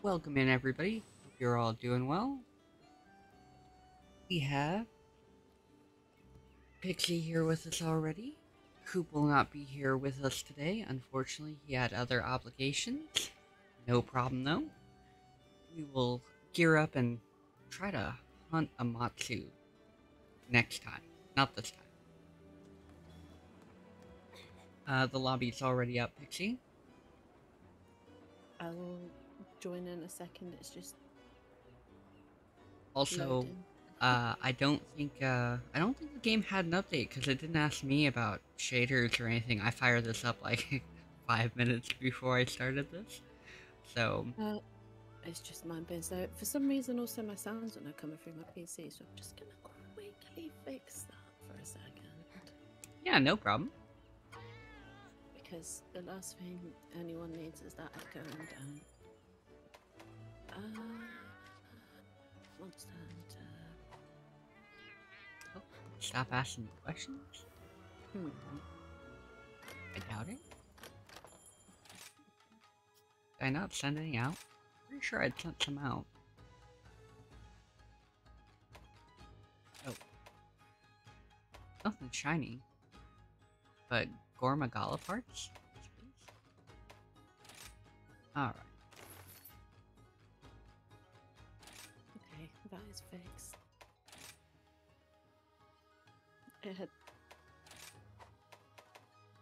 Welcome in, everybody. Hope you're all doing well. We have Pixie here with us already. Coop will not be here with us today. Unfortunately, he had other obligations. No problem, though. We will gear up and try to hunt a Matsu next time. Not this time. The lobby's already up, Pixie. I will join in a second. It's just Also, loading. I don't think the game had an update because it didn't ask me about shaders or anything. I fired this up like 5 minutes before I started this, so It's just mine being so. For some reason, also my sounds are not coming through my PC, so I'm just gonna quickly fix that for a second. yeah, no problem. Because the last thing anyone needs is that going down. Monster Hunter. Oh, stop asking questions. I doubt it. Did I not send any out? Pretty sure I'd sent some out. Oh, nothing shiny, but Gormagala parts. All right. Okay, that is fixed.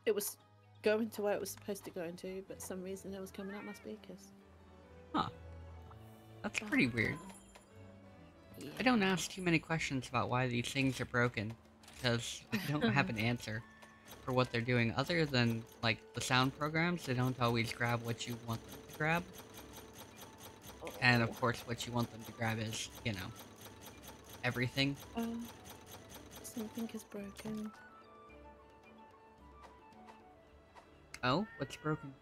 It was going to where it was supposed to go into, but for some reason it was coming out my speakers. Huh. That's pretty weird. Yeah. I don't ask too many questions about why these things are broken, because I don't have an answer for what they're doing, other than, like, the sound programs. They don't always grab what you want them to grab. And, of course, what you want them to grab is, you know, everything. Something is broken. Oh, what's broken?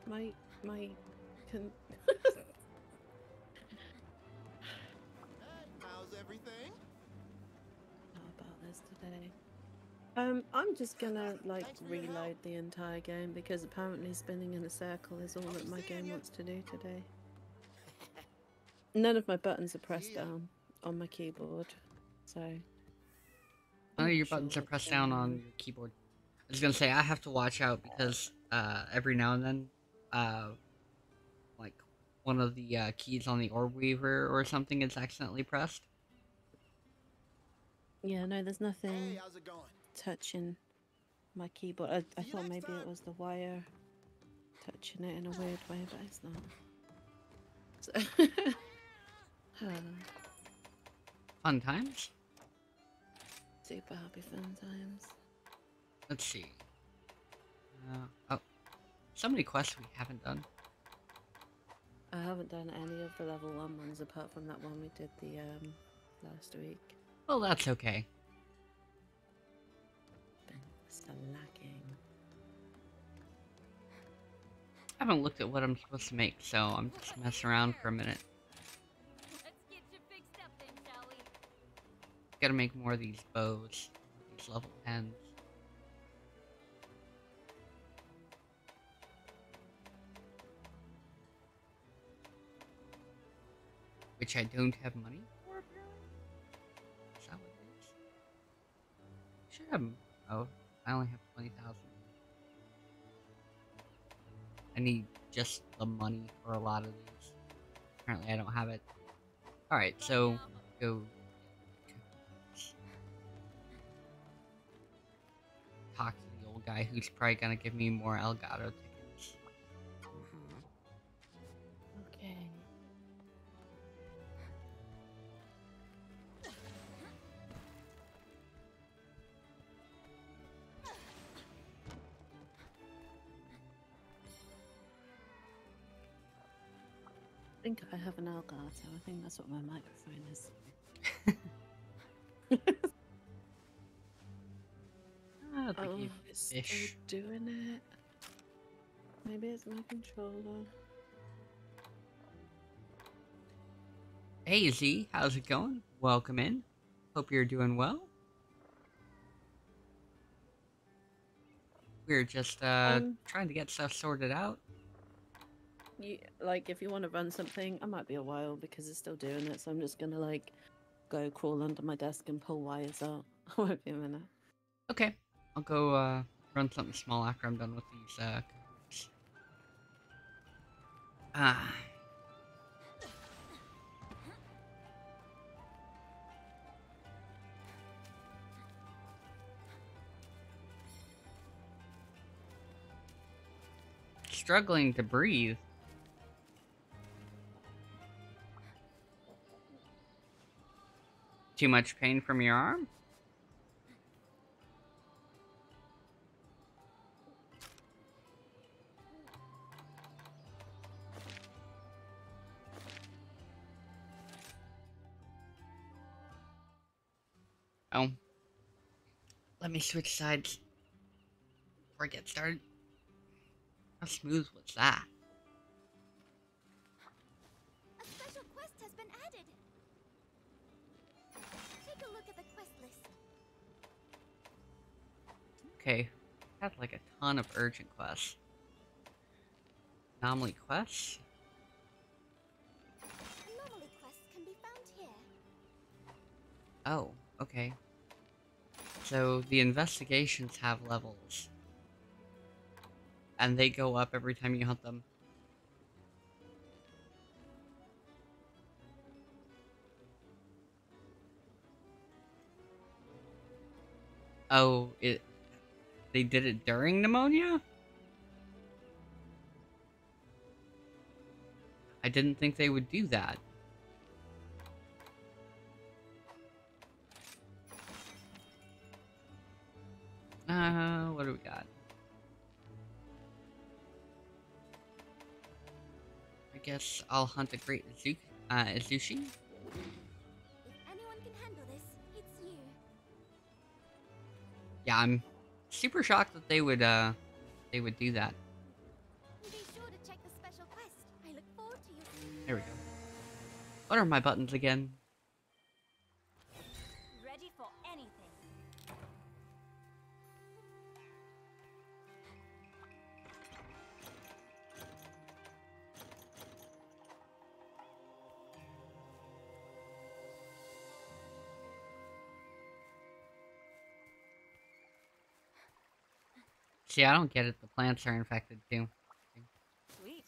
My How's everything? How about this today? I'm just gonna like reload the entire game because apparently spinning in a circle is all that my game wants to do today. None of my buttons are pressed down on my keyboard, so None of your buttons are pressed down on your keyboard. I was gonna say, I have to watch out because, every now and then, like, one of the, keys on the Orb Weaver or something is accidentally pressed. Yeah, no, there's nothing Hey, how's it going? touching my keyboard. I thought maybe it was the wire touching it in a weird way, but it's not. So, Fun times? super happy fun times. Let's see. Oh, so many quests we haven't done. I haven't done any of the level 1 ones apart from that one we did the last week. Well, that's okay. Been slacking. I haven't looked at what I'm supposed to make, so I'm just messing around for a minute. Let's get you fixed up then, shall we? Gotta make more of these bows. These level 10s. Which I don't have money for, apparently? Is that what it is? Should have... Oh, I only have 20,000. I need just the money for a lot of these. Apparently I don't have it. Alright, so... Go... Talk to the old guy who's probably gonna give me more Elgato tickets. Okay. I think I have an Elgato. I think that's what my microphone is. Ah, Oh, the it's fish. still doing it. Maybe it's my controller. Hey Z, how's it going? Welcome in. Hope you're doing well. we're just Um, trying to get stuff sorted out. like, if you want to run something, I might be a while because it's still doing it. So I'm just gonna like go crawl under my desk and pull wires out. I won't be a minute. Okay, I'll go run something small after I'm done with these cookies. Ah. Struggling to breathe. Too much pain from your arm? Oh. Let me switch sides before I get started. How smooth was that? A special quest has been added. Take a look at the quest list. Okay. Had like a ton of urgent quests. Anomaly quests? Anomaly quests can be found here. Oh, okay. So the investigations have levels. And they go up every time you hunt them. Oh, they did it during pneumonia? I didn't think they would do that. What do we got? I guess I'll hunt a great Izuchi. If anyone can handle this, it's you. Yeah, I'm super shocked that they would do that. Be sure to check the special quest. I look forward to you. There we go. What are my buttons again? Ready for anything. See, I don't get it. The plants are infected too. Sweet.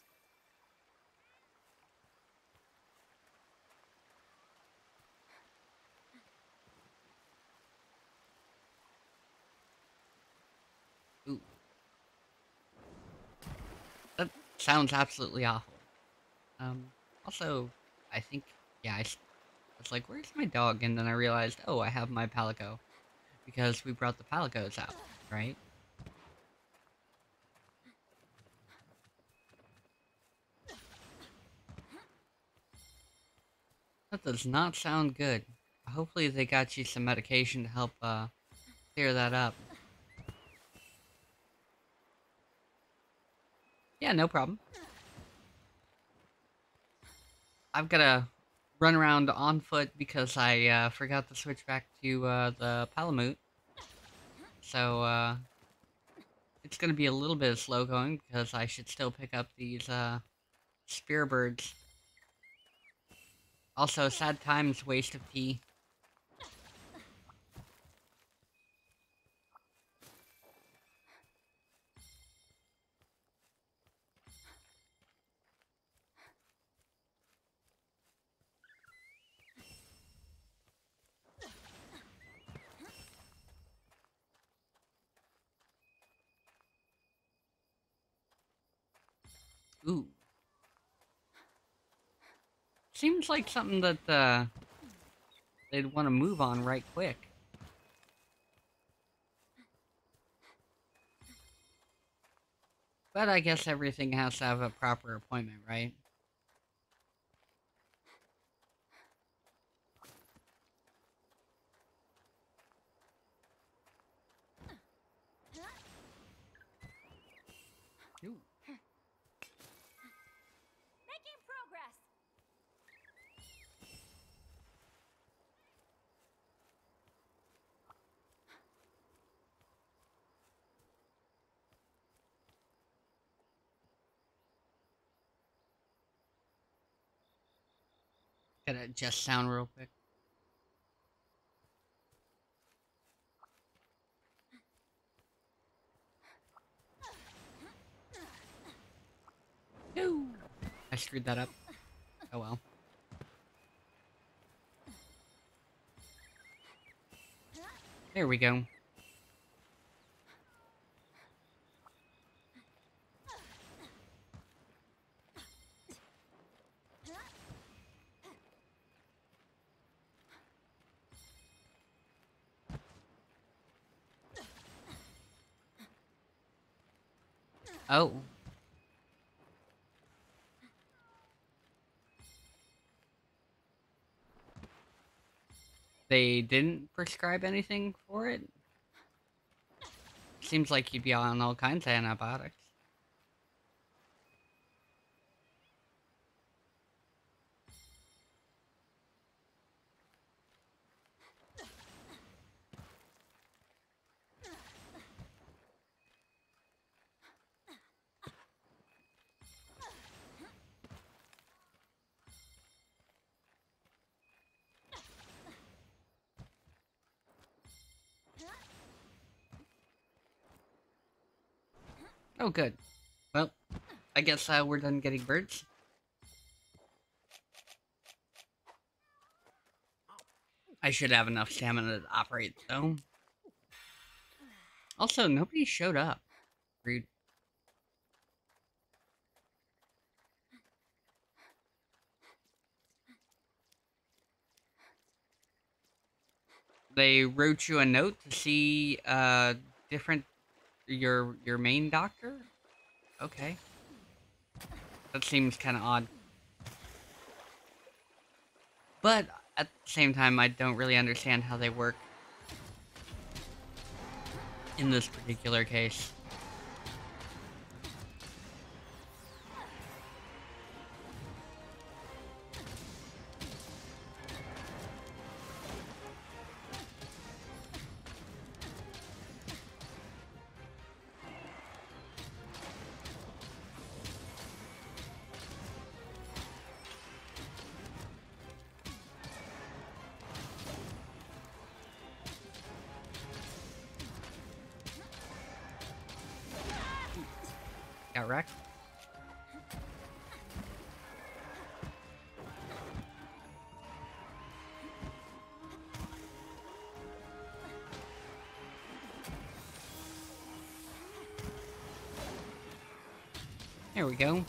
Ooh. That sounds absolutely awful. Also, I think, yeah, I was like, where's my dog? And then I realized, oh, I have my palico. Because we brought the palicos out, right? That does not sound good. Hopefully they got you some medication to help, clear that up. Yeah, no problem. I've gotta run around on foot because I, forgot to switch back to, the Palamute. So, it's gonna be a little bit slow going because I should still pick up these, spear birds. Also, sad times, waste of tea. Ooh. Seems like something that, they'd want to move on right quick. But I guess everything has to have a proper appointment, right? Ooh. Making progress. Gotta adjust sound real quick. No! I screwed that up. Oh well. There we go. Oh. They didn't prescribe anything for it? Seems like you'd be on all kinds of antibiotics. Oh, good. Well, I guess we're done getting birds. I should have enough stamina to operate, though. Also, nobody showed up. Rude. They wrote you a note to see different your main doctor? Okay. That seems kind of odd. But at the same time, I don't really understand how they work in this particular case. Got wrecked? There we go.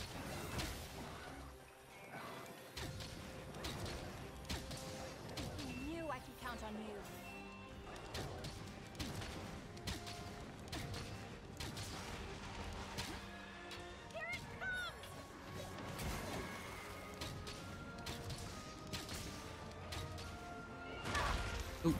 I knew I could count on you. Here it comes! Ooh.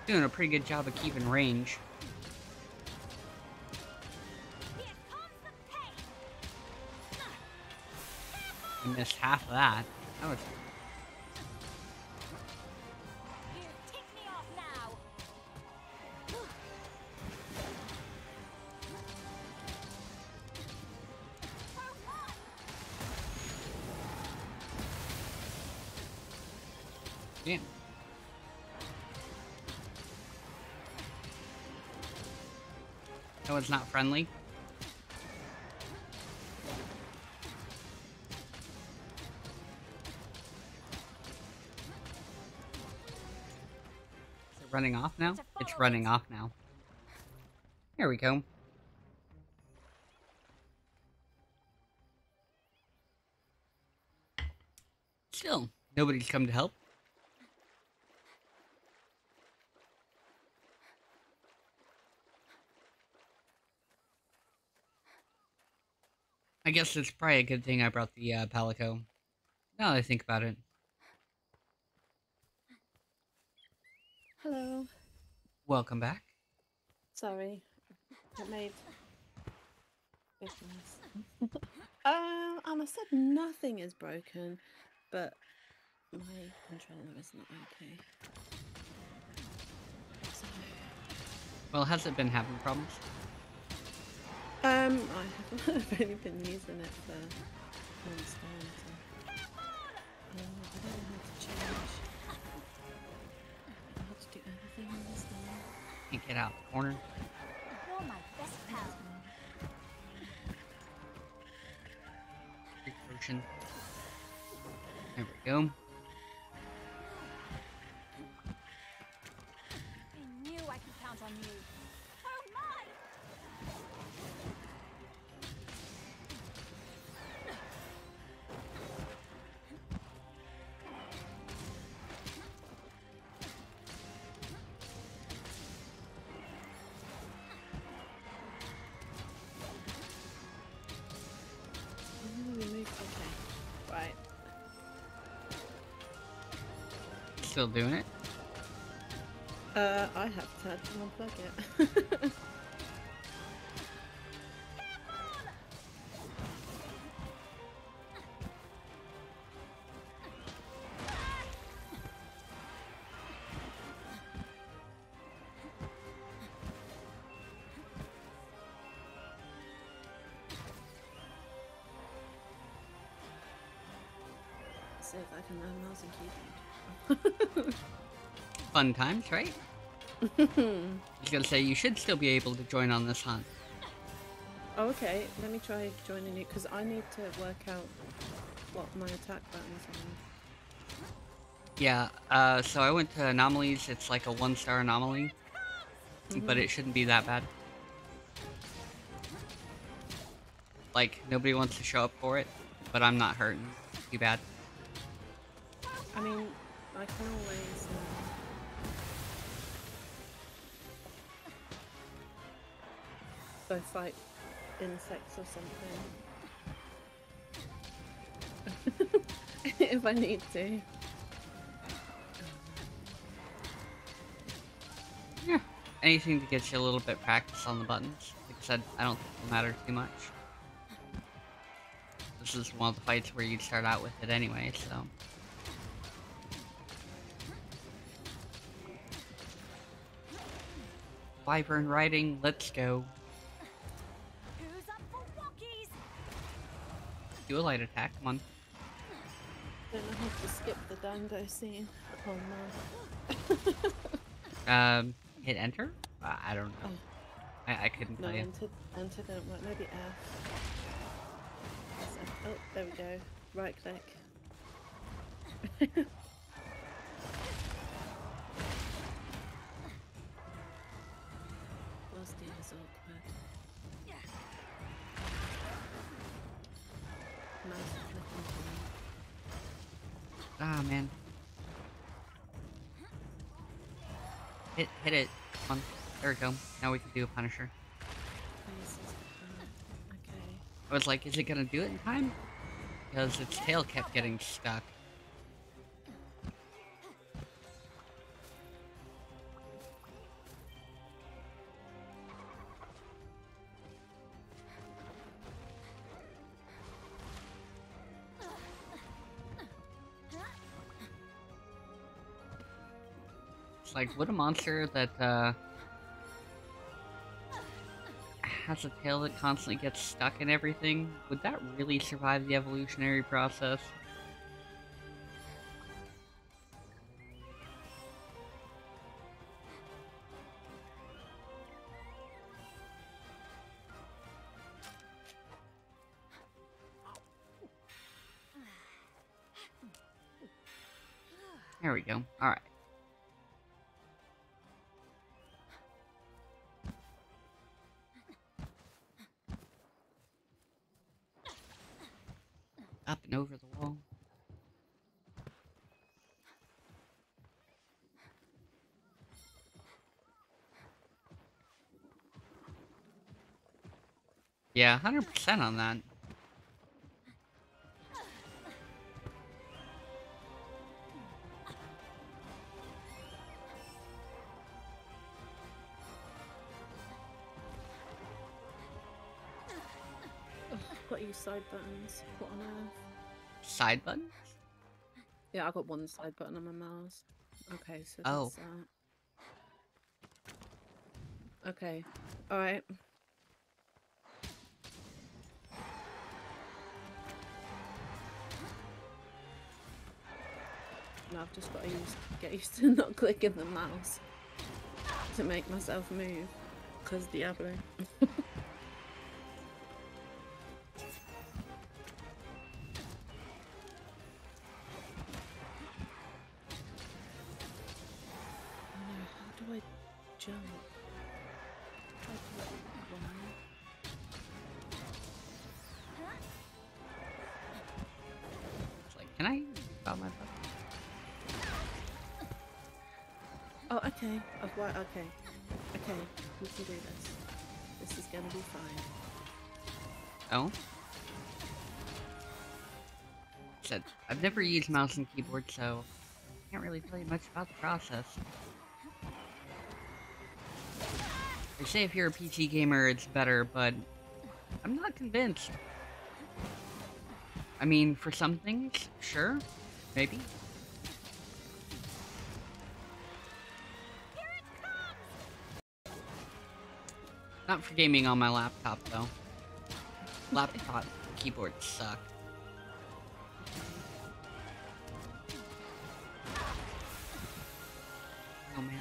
Doing a pretty good job of keeping range. Here comes the pain! I missed half of that. That was... You tick me off now! Damn. That was not friendly. Is it running off now? It's running off now. There we go. Still, nobody's come to help. I guess it's probably a good thing I brought the Palico. Now that I think about it. Hello. Welcome back. Sorry. It made big noise. And I said nothing is broken, but my controller isn't okay. So, Well, has it been having problems? I haven't. I've only been using it for months now. So. I don't know how to change. I don't know how to do anything on this now. Can't get out the corner. You're my best pal. Free potion. There we go. I knew I could count on you. Oh my! Okay. Right. Still doing it. I have to unplug it. See if I can learn mouse and keyboard. Fun times, right? I was gonna say, you should still be able to join on this hunt. Oh, okay, let me try joining it because I need to work out what my attack buttons are. Yeah, so I went to Anomalies. It's like a 1-star anomaly, but it shouldn't be that bad. Like, nobody wants to show up for it, but I'm not hurting too bad. I mean, I can always go fight insects or something. If I need to. Yeah, anything to get you a little bit practice on the buttons. Like I said, I don't think it'll matter too much. This is one of the fights where you'd start out with it anyway, so... Wyvern riding, let's go. Who's up for walkies? Do a light attack, come on. Don't know how to skip the dango scene. Oh no. Hit enter? I don't know. Oh. I couldn't No, tell you. enter don't work. Maybe F. Yes, F. Oh, there we go. Right click. Ghosting is awkward. Mouse clicking for me. Ah, man. Hit it. Come on. There we go. Now we can do a Punisher. Okay. I was like, is it gonna do it in time? Because its tail kept getting stuck. It's like, would a monster that, has a tail that constantly gets stuck in everything, would that really survive the evolutionary process? There we go. Alright. Up and over the wall. Yeah, 100% on that. Got you side buttons. What on earth? Side buttons? Yeah, I got one side button on my mouse. Okay, so Oh. that's that. Okay. Alright. Now I've just got to get used to not clicking the mouse to make myself move. Because Diablo. Jump. It's like, can I about my button? Oh, okay. Oh, right, okay. Okay, we can do this. This is gonna be fine. Oh? Said, I've never used mouse and keyboard, so I can't really tell you much about the process. They say if you're a PC gamer, it's better, but I'm not convinced. I mean, for some things, sure, maybe. Not for gaming on my laptop, though. Laptop keyboards suck. Oh man.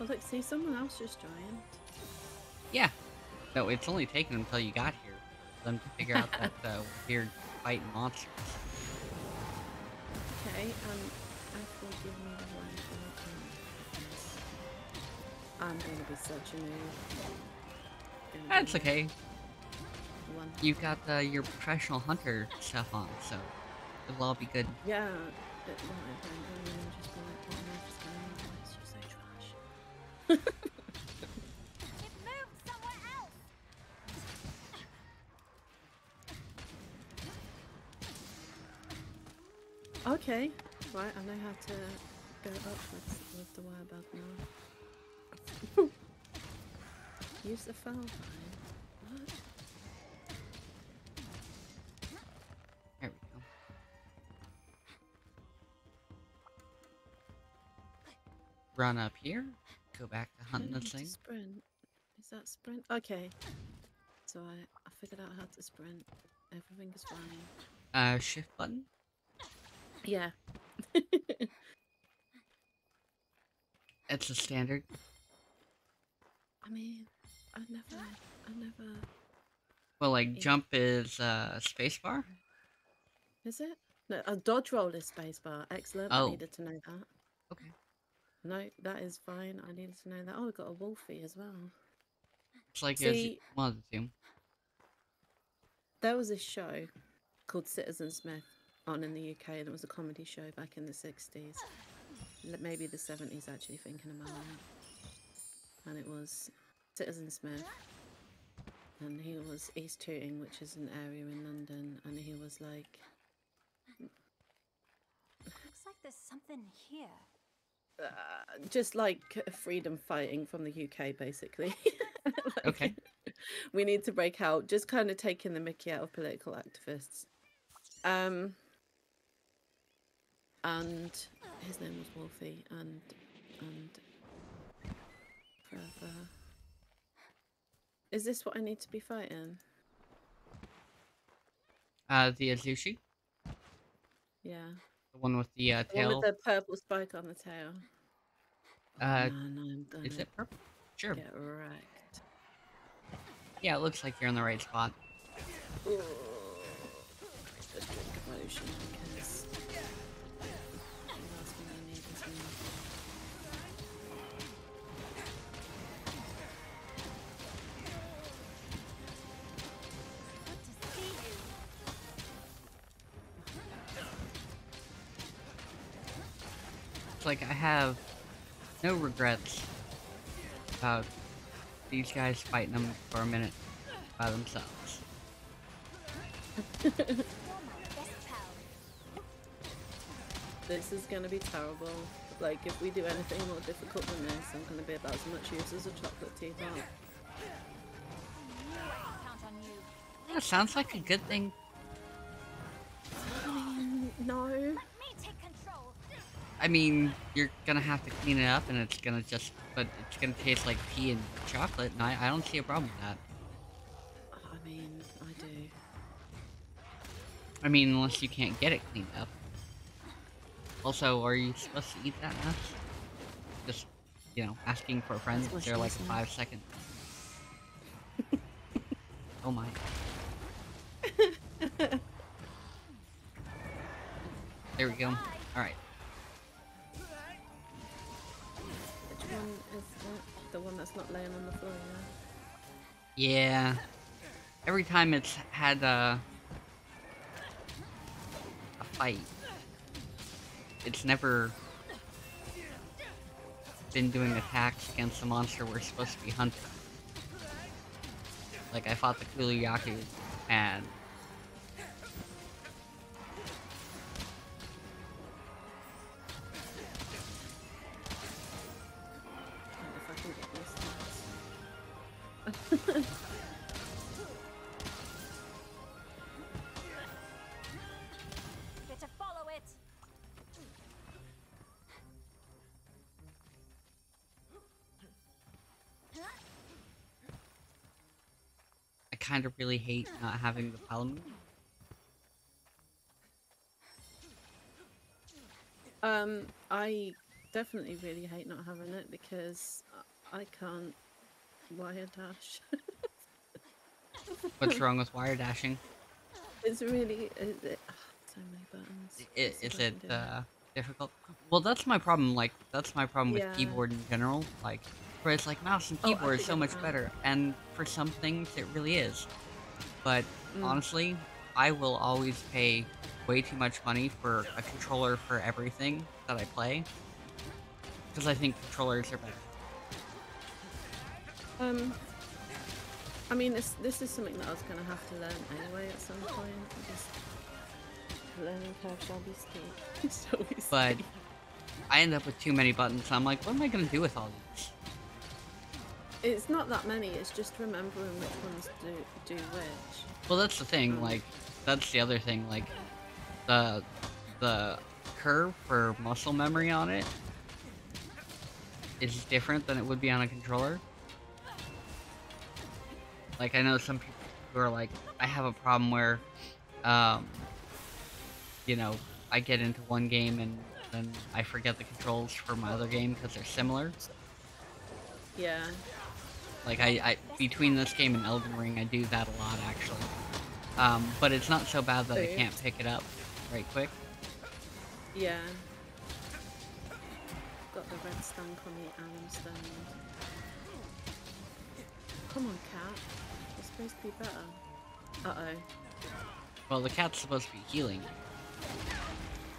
Oh look, see, someone else just joined. Yeah. No, it's only taken until you got here for them to figure out that weird fighting monsters. Okay, actually give me the one. I'm gonna be such a noob. That's okay. One. You've got your professional hunter stuff on, so it'll all be good. Yeah, but what I don't know, I'm just going like, what on earth is going on? Why is she so trash? It moved somewhere else. Okay, right, I know how to go upwards with the wire bug now. Use the foul line. What? There we go. Run up here. Go back to hunting this thing. Sprint. Is that sprint? Okay. So I figured out how to sprint. Everything is fine. Shift button. Yeah. It's a standard. I mean, I never. Well, like jump is spacebar. Is it? No, a dodge roll is spacebar. Excellent. Oh. I needed to know that. Okay. No, that is fine. I needed to know that. Oh, we got a wolfie as well. It's like See, one of the two. there was a show called Citizen Smith on in the UK, and it was a comedy show back in the 60s. Maybe the 70s, actually, thinking about it. And it was Citizen Smith. And he was East Tooting, which is an area in London. And he was like... Looks like there's something here. just like freedom fighting from the UK, basically. Like, Okay. we need to break out. Just kind of taking the mickey out of political activists. And his name was Wolfie, and forever. Is this what I need to be fighting? The Izuchi. Yeah. The one with the The tail. one with the purple spike on the tail. Oh, man, I'm gonna Is it purple? Sure. get wrecked. Yeah, it looks like you're in the right spot. Ooh. Just drink a potion because the last thing I need is me. Good to see you. It's like I have no regrets about these guys fighting them for a minute by themselves. You're my best pal. This is gonna be terrible. Like, if we do anything more difficult than this, I'm gonna be about as much use as a chocolate teapot. Yeah, sounds like a good thing. No. Let me take control. I mean, you're gonna have to clean it up, and it's gonna but it's gonna taste like tea and chocolate, and I don't see a problem with that. I mean, I do. I mean, unless you can't get it cleaned up. Also, are you supposed to eat that mess? Just, you know, asking for a friend, That's is there like a much 5-second? Oh my. There we go. Alright. Which one is that? The one that's not laying on the floor, yeah? Yeah. Every time it's had a fight, it's never been doing attacks against the monster we're supposed to be hunting. Like, I fought the Kuliyaku, and If I can get this. Get to follow it. I kind of really hate not having the paladin. I definitely really hate not having it because I can't wire dash. What's wrong with wire dashing? It's really so many buttons. Is it difficult? Well, that's my problem. Like, that's my problem with Yeah. keyboard in general. Like, where it's like mouse and Oh, I keyboard is so figured much it out. better, and for some things it really is. But Mm. honestly, I will always pay way too much money for a controller for everything that I play, because I think controllers are better. I mean, this is something that I was going to have to learn anyway at some point. Just learning curve shall be steep. Shall be But steep. I end up with too many buttons, so I'm like, what am I gonna do with all these? It's not that many. It's just remembering which ones do which. Well, that's the thing. Like, that's the other thing. Like, the curve for muscle memory on it is different than it would be on a controller. Like, I know some people who are like, I have a problem where, you know, I get into one game and then I forget the controls for my other game because they're similar. Yeah. Like, I between this game and Elden Ring, I do that a lot, actually. But it's not so bad that I can't pick it up right quick. Yeah. Got the red stunk on the alum stone. Come on, cat. You're supposed to be better. Uh-oh. Well, the cat's supposed to be healing.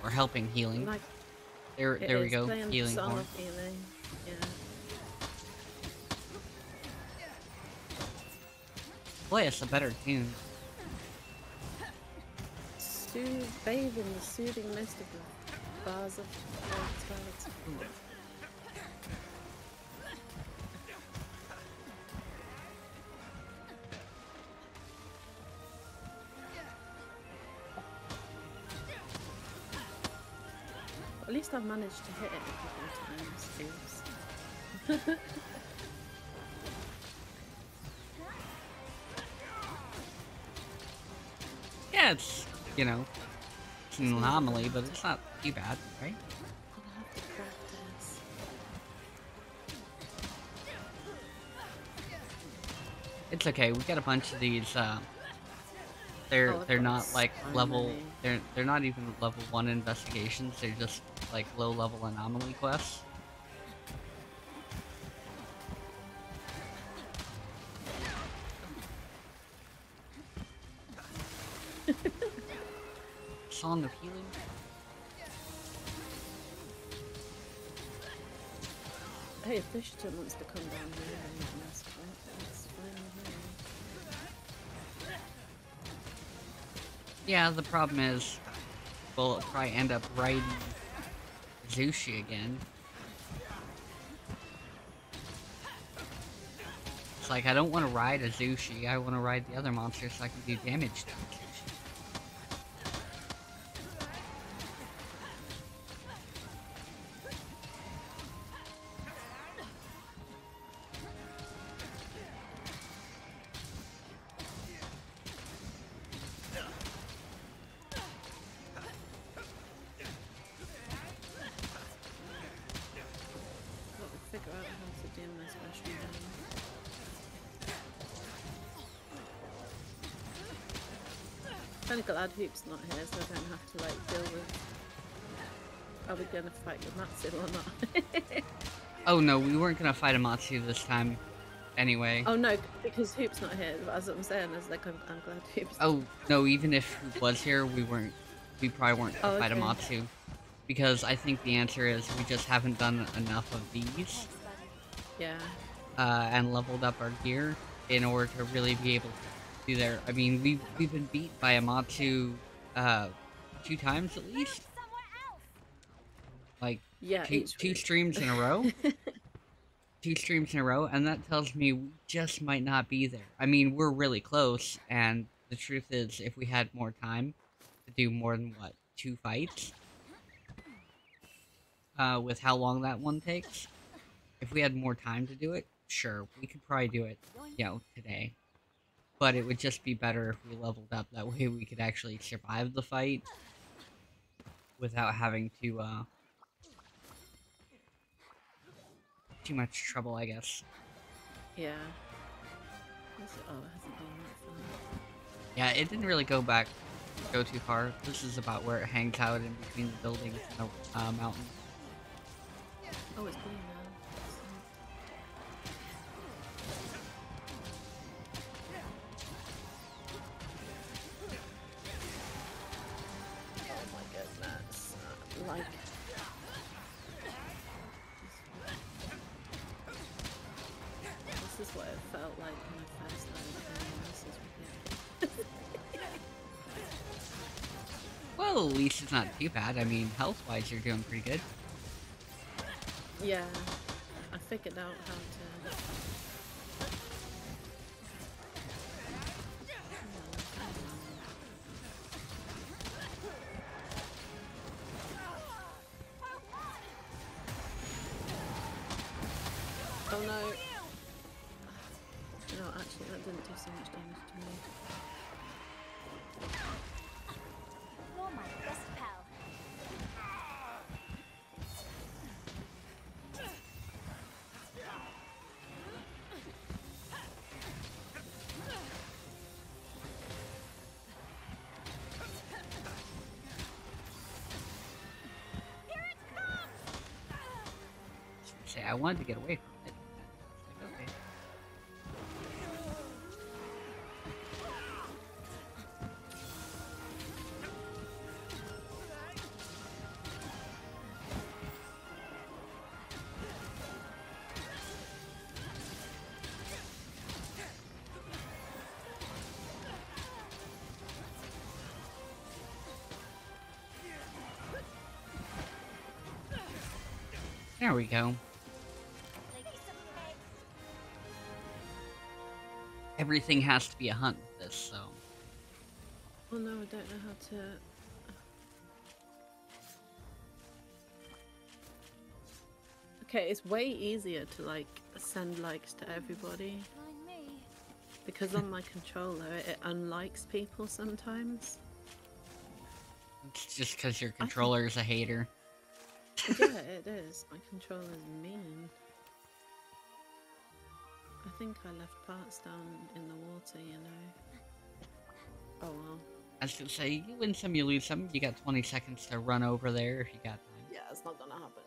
Or helping healing. Like, There we go, playing healing song horn. of healing. Yeah. Boy, it's a better tune. Bathe in the soothing mist of the bars of vitality. At least I've managed to hit it a couple of times. Oops. Yeah, it's, you know, it's an anomaly, but it's not too bad, right? I'll have to practice. It's okay. We got a bunch of these. They're not like so level. many. They're not even level 1 investigations. They're just like low level anomaly quests. Song of healing. Hey, if Bishop wants to come down here and mess with it, that's fine with me. Yeah, the problem is, we'll probably end up riding Izuchi again. It's like, I don't want to ride Izuchi, I want to ride the other monsters so I can do damage to Izuchi. Got to figure out how to do my special game. Kind of glad Hoop's not here, so I don't have to like deal with. Are we gonna fight Yamatsu or not? Oh no, we weren't gonna fight Amatsu this time, anyway. Oh no, because Hoop's not here. As I'm saying, I was like, I'm glad Hoop's. Oh no, even if Hoop was here, we probably weren't gonna fight okay. Amatsu. Because I think the answer is we just haven't done enough of these, Yeah. and leveled up our gear in order to really be able to do there. I mean, we've been beat by Amatsu, 2 times at least. Like, Yeah. two streams in a row. 2 streams in a row, and that tells me we just might not be there. I mean, we're really close, and the truth is, if we had more time to do more than, what, 2 fights? With how long that one takes? If we had more time to do it, sure, we could probably do it, you know, today. But it would just be better if we leveled up, that way we could actually survive the fight without having to, too much trouble, I guess. Yeah. Oh, it hasn't been that far. Yeah, it didn't really go too far. This is about where it hangs out in between the buildings and the mountain. Oh, it's blue now. Oh my goodness. Like. This is what it felt like when I first started playing this with Well, at least it's not too bad. I mean, health-wise, you're doing pretty good. Yeah, I figured out how to. Oh no! No, actually, that didn't do so much damage to me. You're my best pal. Say, I wanted to get away from it. Like, okay. There we go. Everything has to be a hunt with this, so... Oh no, I don't know how to. Okay, it's way easier to like send likes to everybody Mind me. because on my controller it unlikes people sometimes. It's just because your controller is a hater. Yeah, it is. My controller's mean. I think I left parts down in the water, you know. Oh well. I was gonna say, you win some, you lose some. You got 20 seconds to run over there if you got time. Yeah, it's not gonna happen.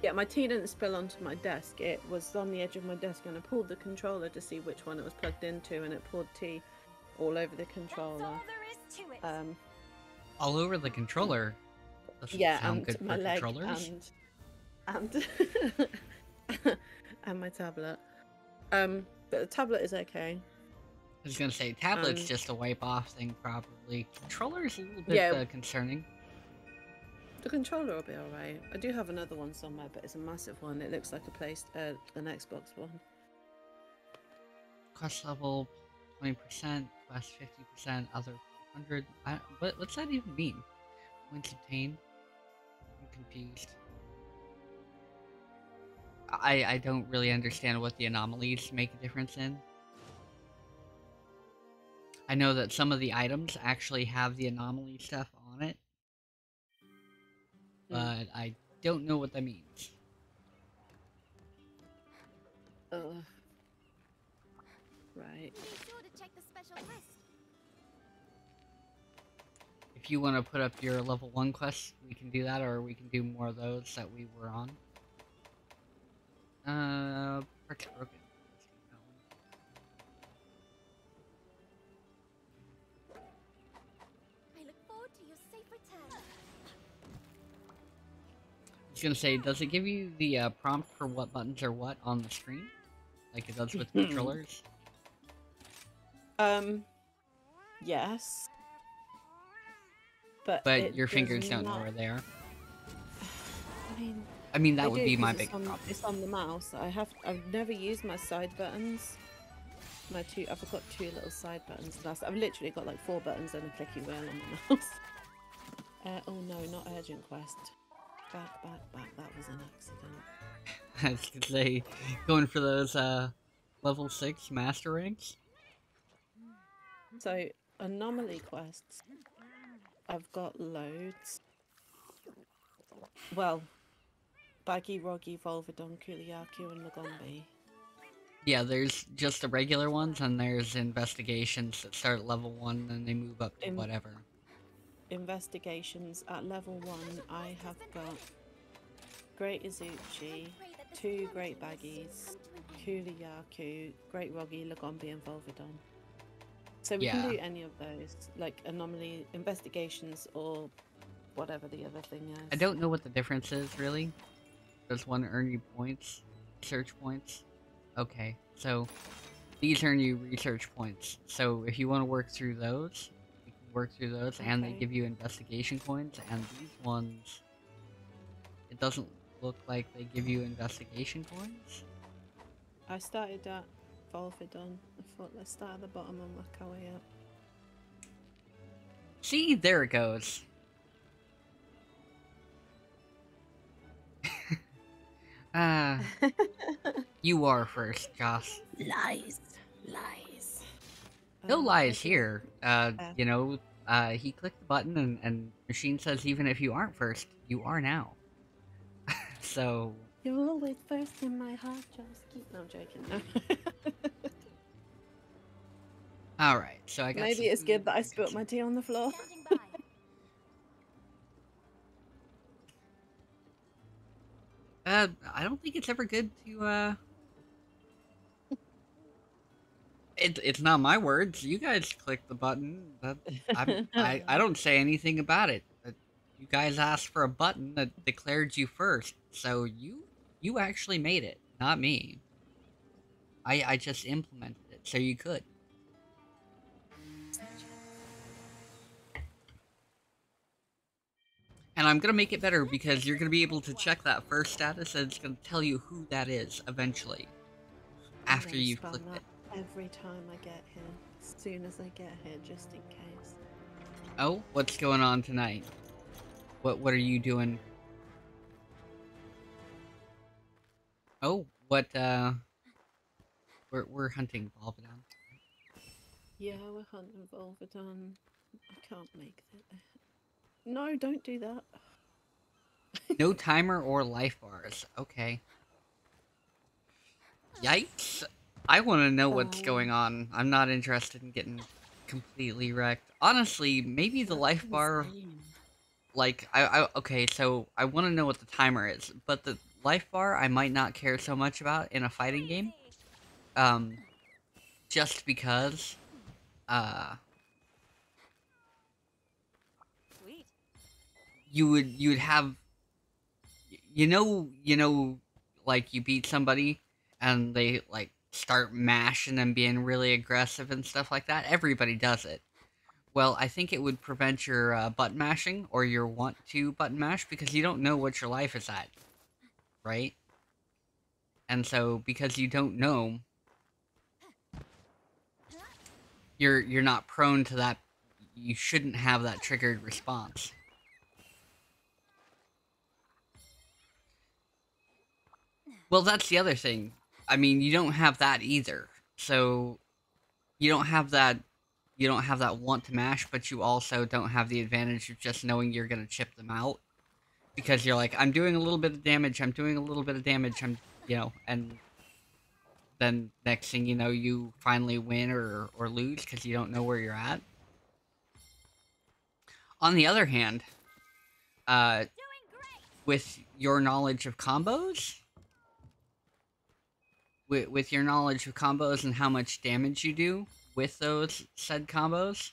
Yeah, my tea didn't spill onto my desk. It was on the edge of my desk and I pulled the controller to see which one it was plugged into and it poured tea all over the controller. That's all there is to it. All over the controller. Doesn't Yeah, sound and good my for leg controllers. and and my tablet. But the tablet is okay. I was gonna say, tablet's just a wipe off thing, probably. Controller's a little bit Yeah. concerning. The controller will be alright. I do have another one somewhere, but it's a massive one. It looks like an Xbox One. Quest level 20%, quest 50%, other 100. What's that even mean? Points obtained? I'm confused. I don't really understand what the anomalies make a difference in. I know that some of the items actually have the anomaly stuff on it, but I don't know what that means. Right. Be sure to check the special quest. If you want to put up your level 1 quests, we can do that, or we can do more of those that we were on. Parts broken. Let's do that one. I look forward to your safe return. I was gonna say, does it give you the prompt for what buttons are what on the screen? Like it does with controllers? Yes. But your fingers don't know where they are. I mean, that would be my big problem. It's on the mouse. I've never used my side buttons. I've got 2 little side buttons. I've literally got like 4 buttons and a clicky wheel on the mouse. Oh no, not urgent quest. Back. That was an accident. I was gonna say, going for those level 6 master ranks. So anomaly quests, I've got loads. Well, Baggi, Wroggi, Volvidon, Kuliyaku, and Lagombi. Yeah, there's just the regular ones, and there's investigations that start at level 1 and they move up to whatever. Investigations at level 1, I have got Great Izuchi, 2 Great Baggis, Kuliyaku, Great Wroggi, Lagombi, and Volvidon. So we can do any of those, like anomaly investigations or whatever the other thing is. I don't know what the difference is, really. Does one earn you points? Research points? Okay, so these earn you research points. So if you want to work through those, you can work through those, and they give you investigation coins. And these ones, it doesn't look like they give you investigation coins. I started at Volvidon. I thought let's start at the bottom and work our way up. See, there it goes. You are first, Joss. Lies. No lies here. You know, he clicked the button and machine says even if you aren't first, you are now. So... You're always first in my heart, Joss. No, I'm joking. No. Alright, so I got Maybe it's good that I spilt my tea on the floor. I don't think it's ever good to, It's not my words. You guys click the button. I don't say anything about it. You guys asked for a button that declared you first, so you actually made it, not me. I just implemented it, so you could. And I'm gonna make it better because you're gonna be able to check that first status and it's gonna tell you who that is eventually. After you've clicked it. Every time I get here. As soon as I get here, just in case. Oh, what's going on tonight? What are you doing? Oh, what we're hunting Volvidon. Yeah, we're hunting Volvidon. I can't make that. No, don't do that. No timer or life bars. Okay. Yikes. I want to know what's going on. I'm not interested in getting completely wrecked. Honestly, maybe the life bar... Like, okay, so I want to know what the timer is, but the life bar I might not care so much about in a fighting game. Just because, you would have, you know, like, you beat somebody, and they, like, start mashing and being really aggressive and stuff like that. Everybody does it. Well, I think it would prevent your button mashing or your want to button mash because you don't know what your life is at, right? And so because you don't know, you're not prone to that. You shouldn't have that triggered response. Well, that's the other thing. I mean, you don't have that either. So you don't have that want to mash, but you also don't have the advantage of just knowing you're going to chip them out because you're like, I'm doing a little bit of damage, I'm doing a little bit of damage, and then next thing you know, you finally win or lose because you don't know where you're at. On the other hand, with your knowledge of combos, with your knowledge of combos and how much damage you do with those said combos,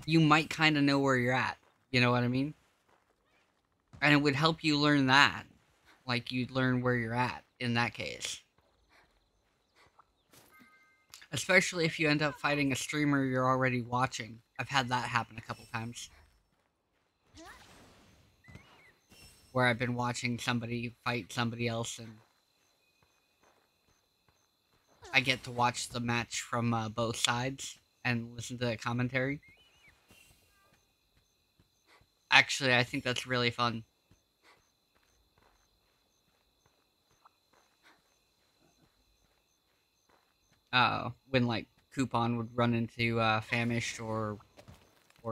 you might kind of know where you're at. You know what I mean? And it would help you learn that. Like, you'd learn where you're at in that case. Especially if you end up fighting a streamer you're already watching. I've had that happen a couple times. Where I've been watching somebody fight somebody else and I get to watch the match from both sides and listen to the commentary. Actually, I think that's really fun. When like Coupon would run into Famished or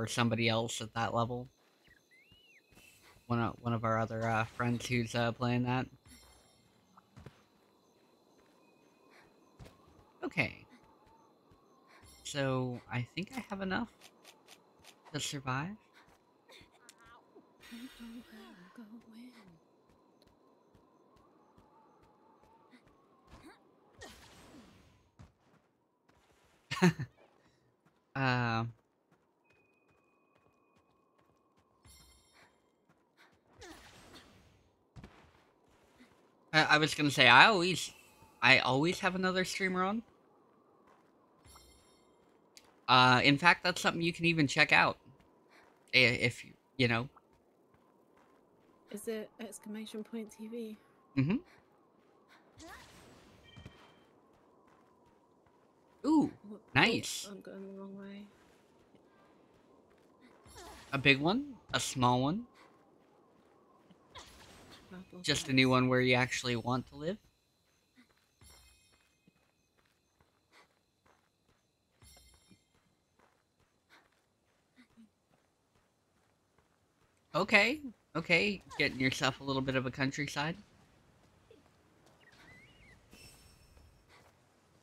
somebody else at that level. One of our other friends who's playing that. Okay. So I think I have enough to survive. I don't know where I'm going. I was gonna say I always have another streamer on. In fact, that's something you can even check out if you know. Is it exclamation point TV? Mm-hmm. Ooh, nice. Oh, I'm going the wrong way. A big one, a small one. Just a new one where you actually want to live. Okay, okay, getting yourself a little bit of a countryside.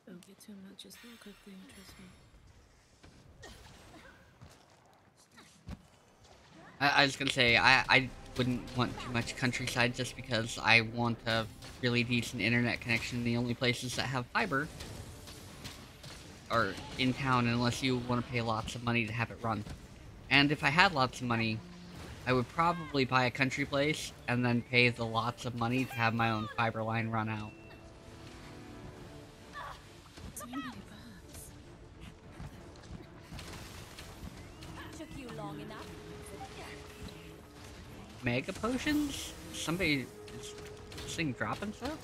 Don't get too much, it's not a good thing, trust me. I was gonna say, I wouldn't want too much countryside just because I want a really decent internet connection. The only places that have fiber are in town unless you want to pay lots of money to have it run. And if I had lots of money, I would probably buy a country place and then pay the lots of money to have my own fiber line run out. Too many birds. Took you long enough. Mega potions? Somebody... is this thing dropping stuff? Oh,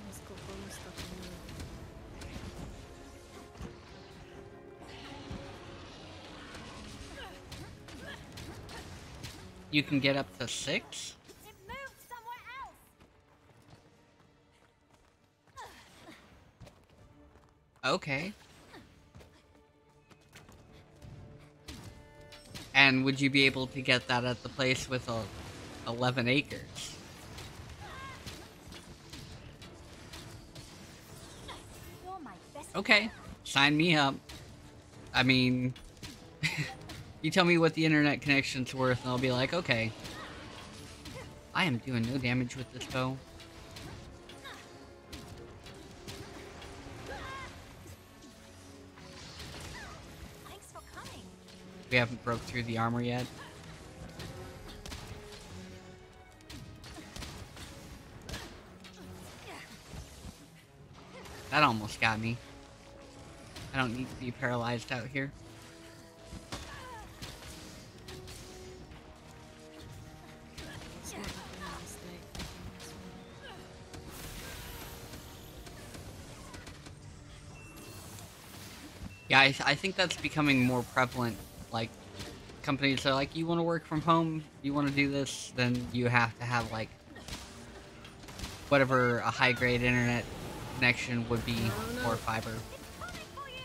it's got bomb stuff in there. You can get up to 6? It moved somewhere else. Okay. And would you be able to get that at the place with 11 acres? You're my best Okay, sign me up. I mean, you tell me what the internet connection's worth and I'll be like, okay. I am doing no damage with this bow. Thanks for coming. We haven't broke through the armor yet. That almost got me. I don't need to be paralyzed out here. It's not a mistake. Yeah, I think that's becoming more prevalent. Like, companies are like, you want to work from home, you want to do this, then you have to have, like, whatever a high-grade internet connection would be, Oh, no. or fiber. It's coming for you.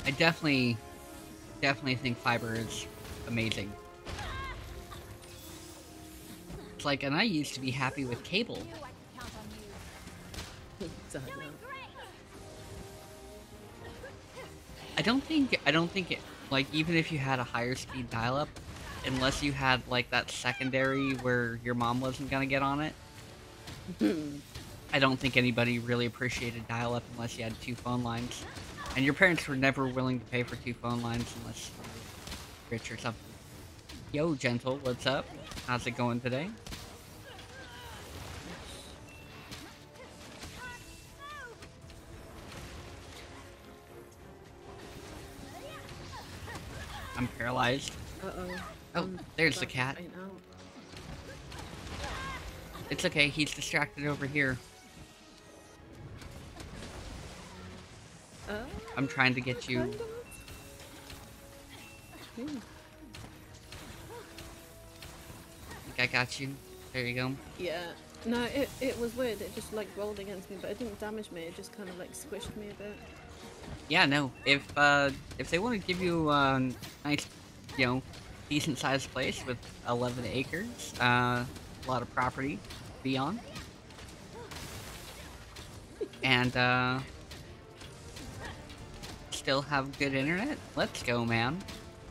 I definitely think fiber is amazing. It's like, and I used to be happy with cable. Knew I could count on you. Don't know. Doing great. I don't think it, like, even if you had a higher speed dial-up, unless you had, like, that secondary where your mom wasn't gonna get on it, I don't think anybody really appreciated dial-up unless you had 2 phone lines. And your parents were never willing to pay for 2 phone lines unless you were rich or something. Yo, Gentle, what's up? How's it going today? I'm paralyzed. Uh-oh. Oh, there's the cat. Faint out. It's okay, he's distracted over here. I'm trying to get you... Kind of. Hmm. I think I got you. There you go. Yeah. No, it was weird. It just like rolled against me, but it didn't damage me. It just kind of like squished me a bit. Yeah, no. If they want to give you a nice, you know, decent-sized place with 11 acres, a lot of property to be on, and still have good internet, let's go, man.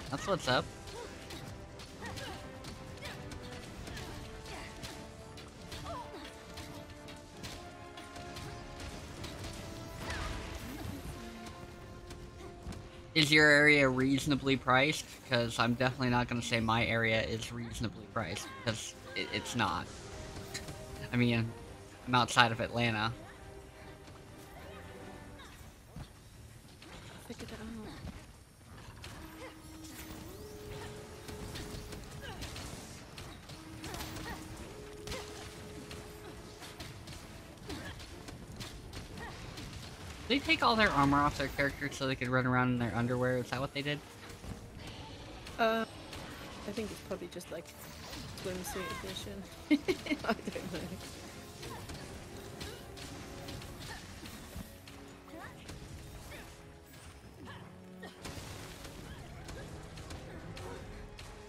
That's what's up. Is your area reasonably priced? Because I'm definitely not going to say my area is reasonably priced, because it's not. I mean, I'm outside of Atlanta. I figured it out. Did they take all their armor off their characters so they could run around in their underwear? Is that what they did? I think it's probably just like swimsuit edition. I don't know.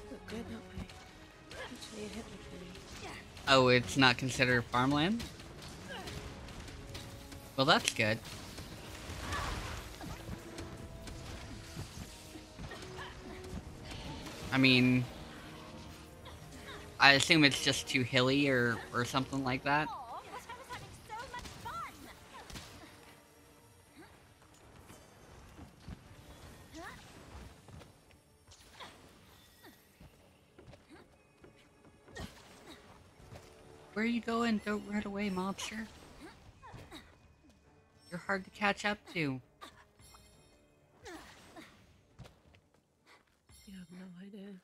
Look, go that way. Actually, you hit the thing. Oh, it's not considered farmland? Well, that's good. I mean, I assume it's just too hilly or something like that. Aw, but I was having so much fun. Where are you going? Don't run away, monster. You're hard to catch up to. You have no idea.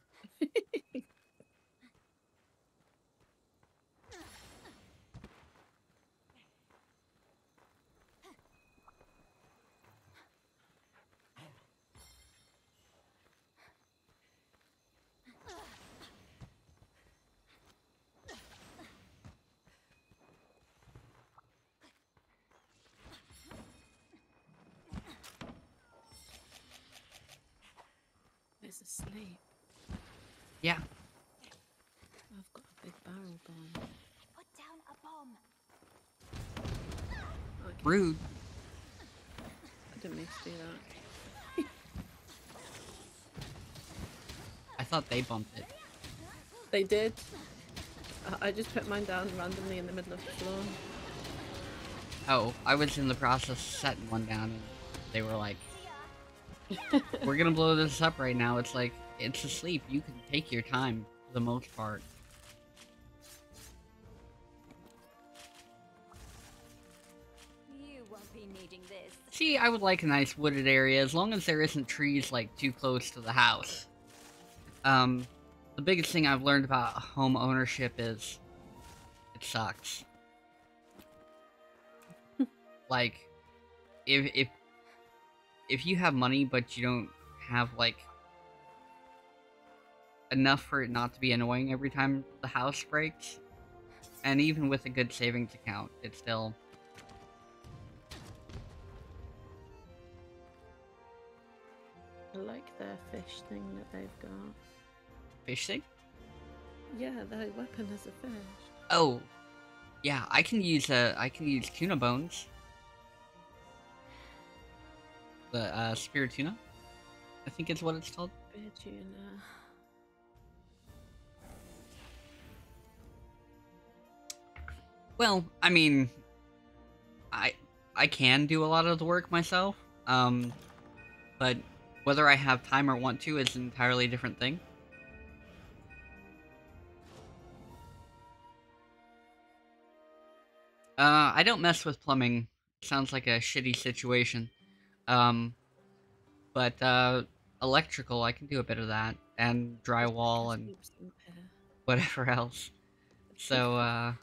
It's asleep. Yeah. I've got a big barrel bomb. Put down a bomb. Okay. Rude. I didn't mean to do that. I thought they bumped it. They did. I just put mine down randomly in the middle of the floor. Oh, I was in the process of setting one down and they were like, we're gonna blow this up right now. It's like, it's asleep. You can take your time for the most part. See, I would like a nice wooded area as long as there isn't trees, like, too close to the house. The biggest thing I've learned about home ownership is it sucks. Like, if you have money but you don't have, like, enough for it not to be annoying every time the house breaks, and even with a good savings account, it's still... I like their fish thing that they've got. Fish thing? Yeah, their weapon is a fish. Oh, yeah, I can use tuna bones. The, spear tuna? I think is what it's called. Spear tuna. Well, I mean, I can do a lot of the work myself, but whether I have time or want to is an entirely different thing. I don't mess with plumbing. Sounds like a shitty situation. But, electrical, I can do a bit of that, and drywall, and whatever else. So,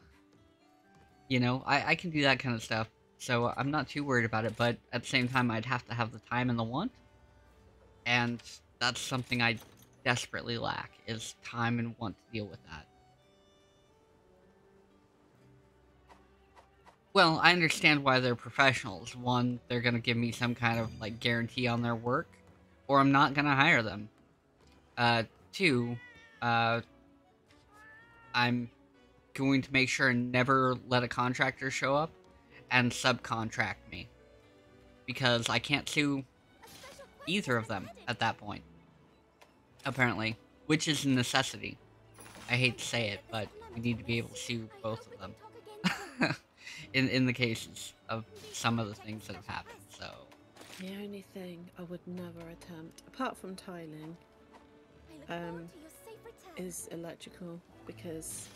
you know, I can do that kind of stuff. So I'm not too worried about it, but at the same time, I'd have to have the time and the want. And that's something I desperately lack, is time and want to deal with that. Well, I understand why they're professionals. One, they're gonna give me some kind of, like, guarantee on their work, or I'm not gonna hire them. Two, I'm going to make sure and never let a contractor show up and subcontract me. Because I can't sue either of them at that point. Apparently. Which is a necessity. I hate to say it, but we need to be able to sue both of them. in the cases of some of the things that have happened, so... The only thing I would never attempt, apart from tiling, is electrical, because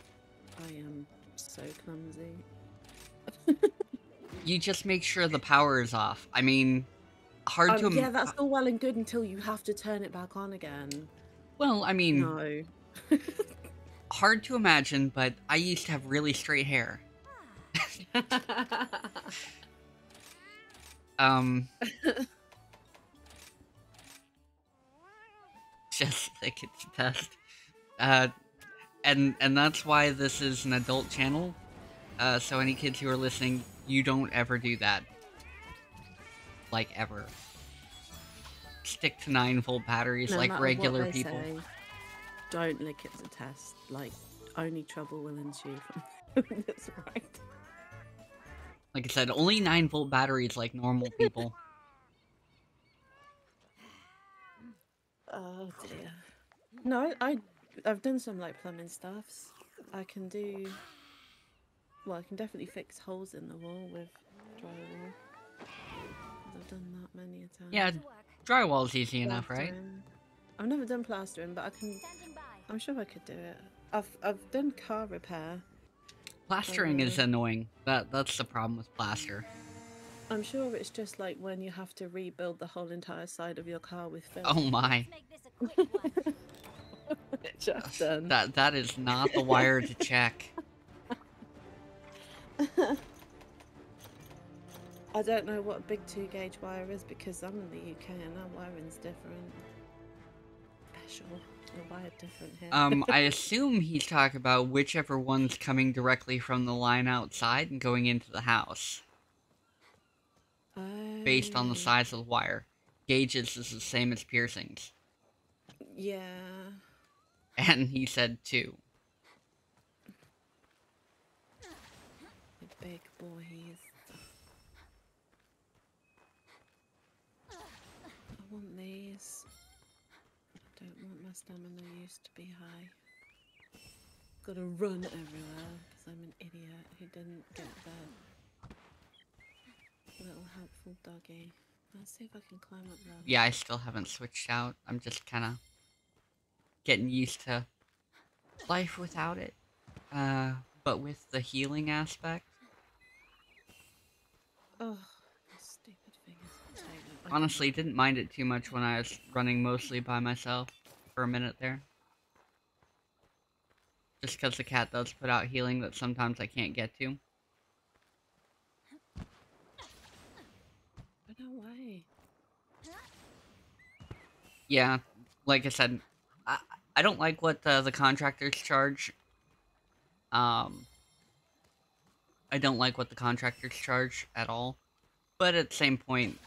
I am so clumsy. You just make sure the power is off. I mean, hard to... Yeah, that's all well and good until you have to turn it back on again. Well, I mean... No. Hard to imagine, but I used to have really straight hair. Just like it's a test. And that's why this is an adult channel. So any kids who are listening, you don't ever do that. Like, ever. Stick to 9-volt batteries No like matter regular what they people. say, don't lick it to test. Like, only trouble will ensue from doing this right. Like I said, only 9-volt batteries like normal people. Oh dear. No, I've done some like plumbing stuffs. I can do. Well, I can definitely fix holes in the wall with drywall. I've done that many a time. Yeah, drywall's easy enough, right? I've never done plastering, but I can. I'm sure I could do it. I've done car repair. Plastering is annoying. That's the problem with plaster. I'm sure it's just like when you have to rebuild the whole entire side of your car with film. Oh my. Just done. That is not the wire to check. I don't know what a big 2-gauge wire is because I'm in the UK and our wiring's different. Special. We're wired different here. I assume he's talking about whichever one's coming directly from the line outside and going into the house. Based on the size of the wire. Gauges is the same as piercings. Yeah. And he said 2. The big boys. I want these. I don't want my stamina used to be high. Gotta run everywhere because I'm an idiot who didn't get the little helpful doggy. Let's see if I can climb up there. Yeah, I still haven't switched out. I'm just kind of getting used to life without it. But with the healing aspect. Oh, these stupid fingers. Honestly, didn't mind it too much when I was running mostly by myself for a minute there. Just because the cat does put out healing that sometimes I can't get to. But no way. Yeah, like I said, I don't like what the contractors charge. I don't like what the contractors charge at all. But at the same point,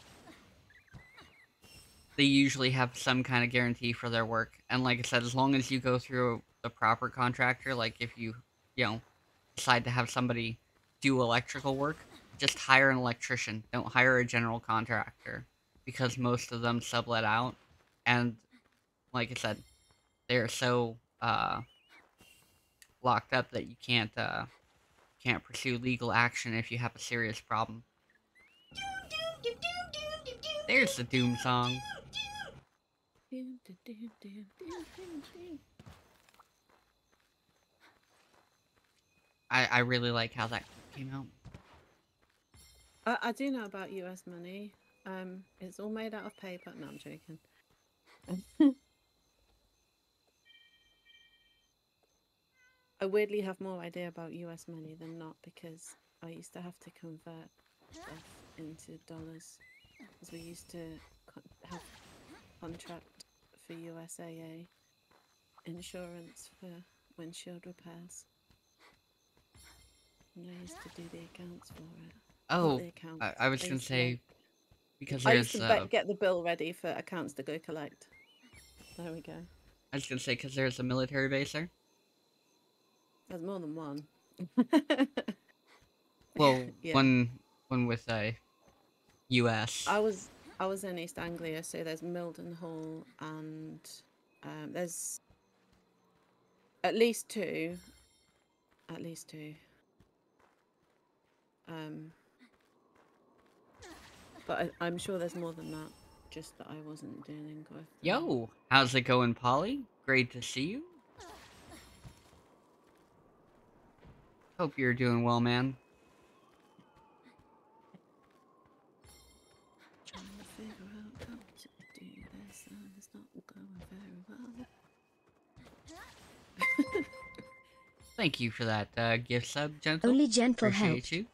they usually have some kind of guarantee for their work. And like I said, as long as you go through the proper contractor, like if you decide to have somebody do electrical work, just hire an electrician. Don't hire a general contractor. Because most of them sublet out. And like I said, they're so locked up that you can't pursue legal action if you have a serious problem. There's the Doom song. I really like how that came out. I do know about US money. It's all made out of paper. No, I'm joking. I weirdly have more idea about US money than not because I used to have to convert stuff into dollars because we used to have contract for USAA insurance for windshield repairs. And I used to do the accounts for it. Oh, the accounts. I was gonna used to say, make- because I there's used to get the bill ready for accounts to go collect. There we go. I was gonna say, because there's a military base there. There's more than one. Well, Yeah. one with US. I was in East Anglia, so there's Mildenhall and there's at least two. At least two. But I'm sure there's more than that. Just that I wasn't dealing with. Yo, how's it going, Polly? Great to see you. Hope you're doing well, man. Trying to figure out how to do this, and it's not going very well. Thank you for that gift sub, Gentle. Only Gentle Appreciate helped. you.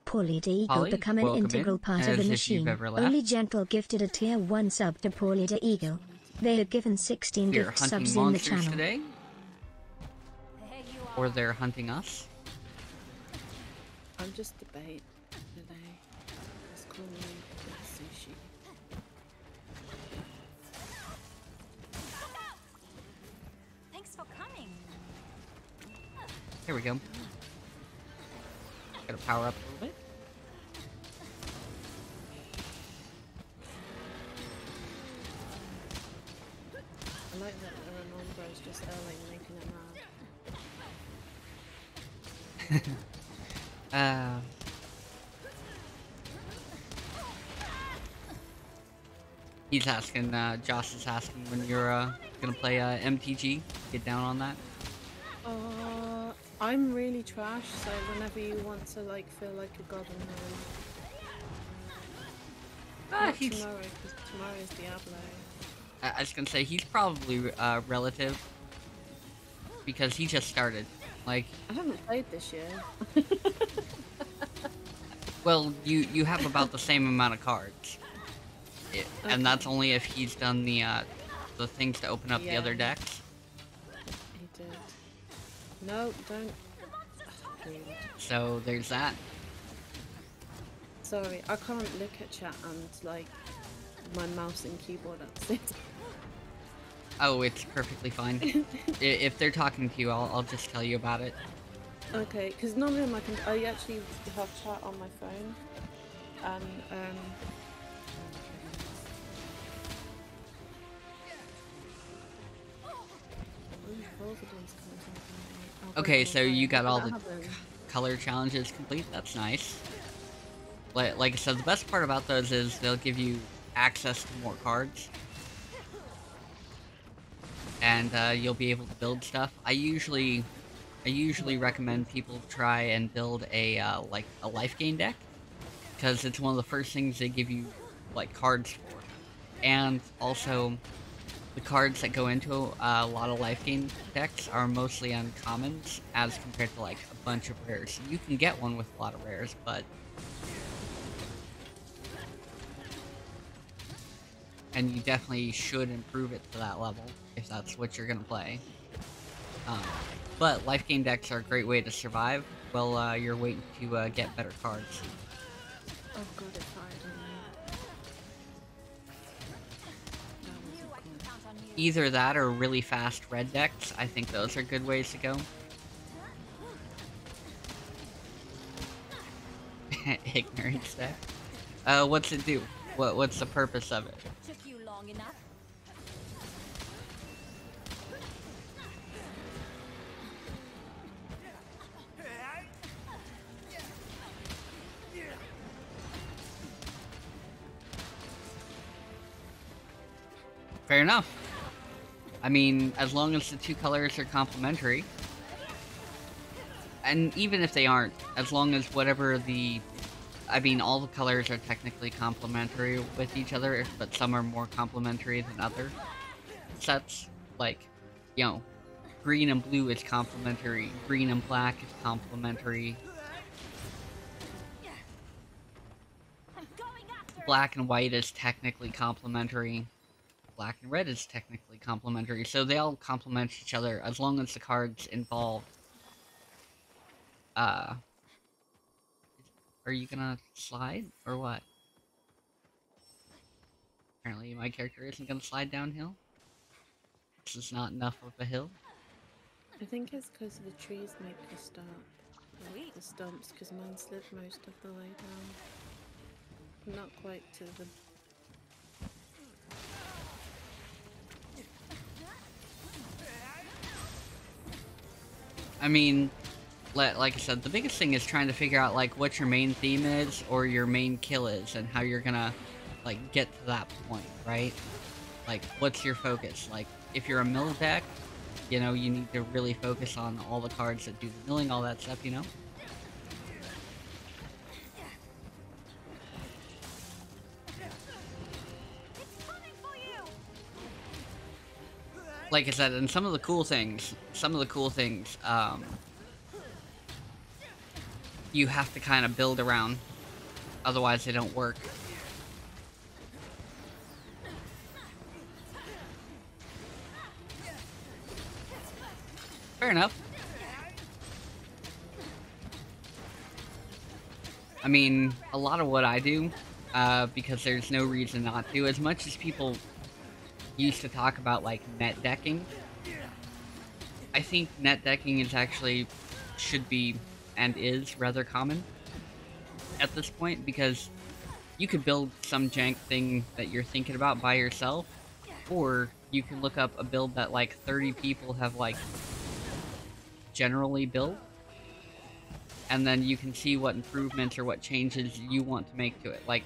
Paulie the Eagle Polly, become an welcome integral in, part of as the if you've machine. ever left. Only Gentle gifted a tier 1 sub to Paulie the Eagle. They are given 16 We are gift hunting subs in the monsters channel. today. There you Or are. they're hunting us. I'm just the bait today. Just call me sushi. Thanks for coming. Here we go. Gotta power up a little bit. I like that the Remember is just early making it mad. He's asking, Josh is asking when you're, gonna play, MTG. Get down on that. I'm really trash, so whenever you want to like feel like a god in the room. Not He's, tomorrow, because tomorrow is Diablo. I was gonna say, he's probably, relative. Because he just started. Like, I haven't played this year. well, you have about the same amount of cards. And that's only if he's done the things to open up the other Yeah. decks. He did. No, don't. Rude. So there's that. Sorry, I can't look at chat and like my mouse and keyboard at the same time. Oh, it's perfectly fine. If they're talking to you, I'll just tell you about it. Okay, because none of them I actually have chat on my phone, and Okay, so you got all the color challenges complete. That's nice. Like I said, the best part about those is they'll give you access to more cards. And you'll be able to build stuff. I usually recommend people try and build a like a life gain deck, because it's one of the first things they give you like cards for. And also, the cards that go into a lot of life gain decks are mostly uncommons as compared to like a bunch of rares. You can get one with a lot of rares, but and you definitely should improve it to that level if that's what you're gonna play. But life gain decks are a great way to survive while you're waiting to get better cards. Oh god, it's hard on me. That wasn't cool. Either that or really fast red decks. I think those are good ways to go. Ignorance deck. What's it do? What's the purpose of it? Took you long enough. Fair enough. I mean, as long as the two colors are complementary. And even if they aren't, as long as whatever the... I mean, all the colors are technically complementary with each other, but some are more complementary than other sets. Like, you know, green and blue is complementary, green and black is complementary. Black and white is technically complementary. Black and red is technically complementary, so they all complement each other as long as the cards involved. Are you gonna slide, or what? Apparently my character isn't gonna slide downhill. This is not enough of a hill. I think it's because the trees make you stop. Like the stumps, because mine slid most of the way down. Not quite to the... I mean, like I said, the biggest thing is trying to figure out, like, what your main theme is, or your main kill is, and how you're gonna, like, get to that point, right? Like, what's your focus? Like, if you're a mill deck, you know, you need to really focus on all the cards that do the milling, all that stuff, you know? Like I said, and some of the cool things, you have to kind of build around, otherwise they don't work. Fair enough. I mean, a lot of what I do, because there's no reason not to, as much as people used to talk about, like, net decking, I think net decking is actually, should be, and is, rather common at this point, because you could build some jank thing that you're thinking about by yourself, or you can look up a build that, like, 30 people have, like, generally built, and then you can see what improvements or what changes you want to make to it. Like,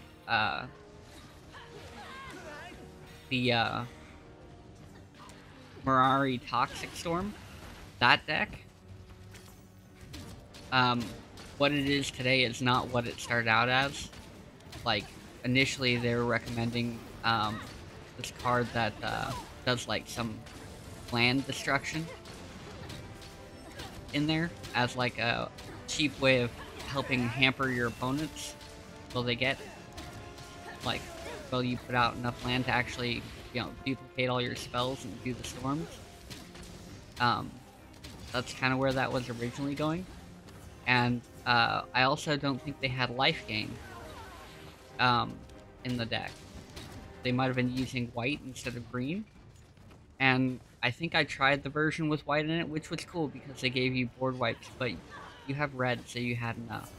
the, Mirari Toxic Storm, that deck, what it is today is not what it started out as. Like, initially they were recommending, this card that, does, like, some land destruction in there as, like, a cheap way of helping hamper your opponents till they get, like, till you put out enough land to actually, you know, duplicate all your spells and do the storms. That's kind of where that was originally going. And, I also don't think they had life gain, in the deck. They might have been using white instead of green. And I think I tried the version with white in it, which was cool because they gave you board wipes, but you have red, so you had enough.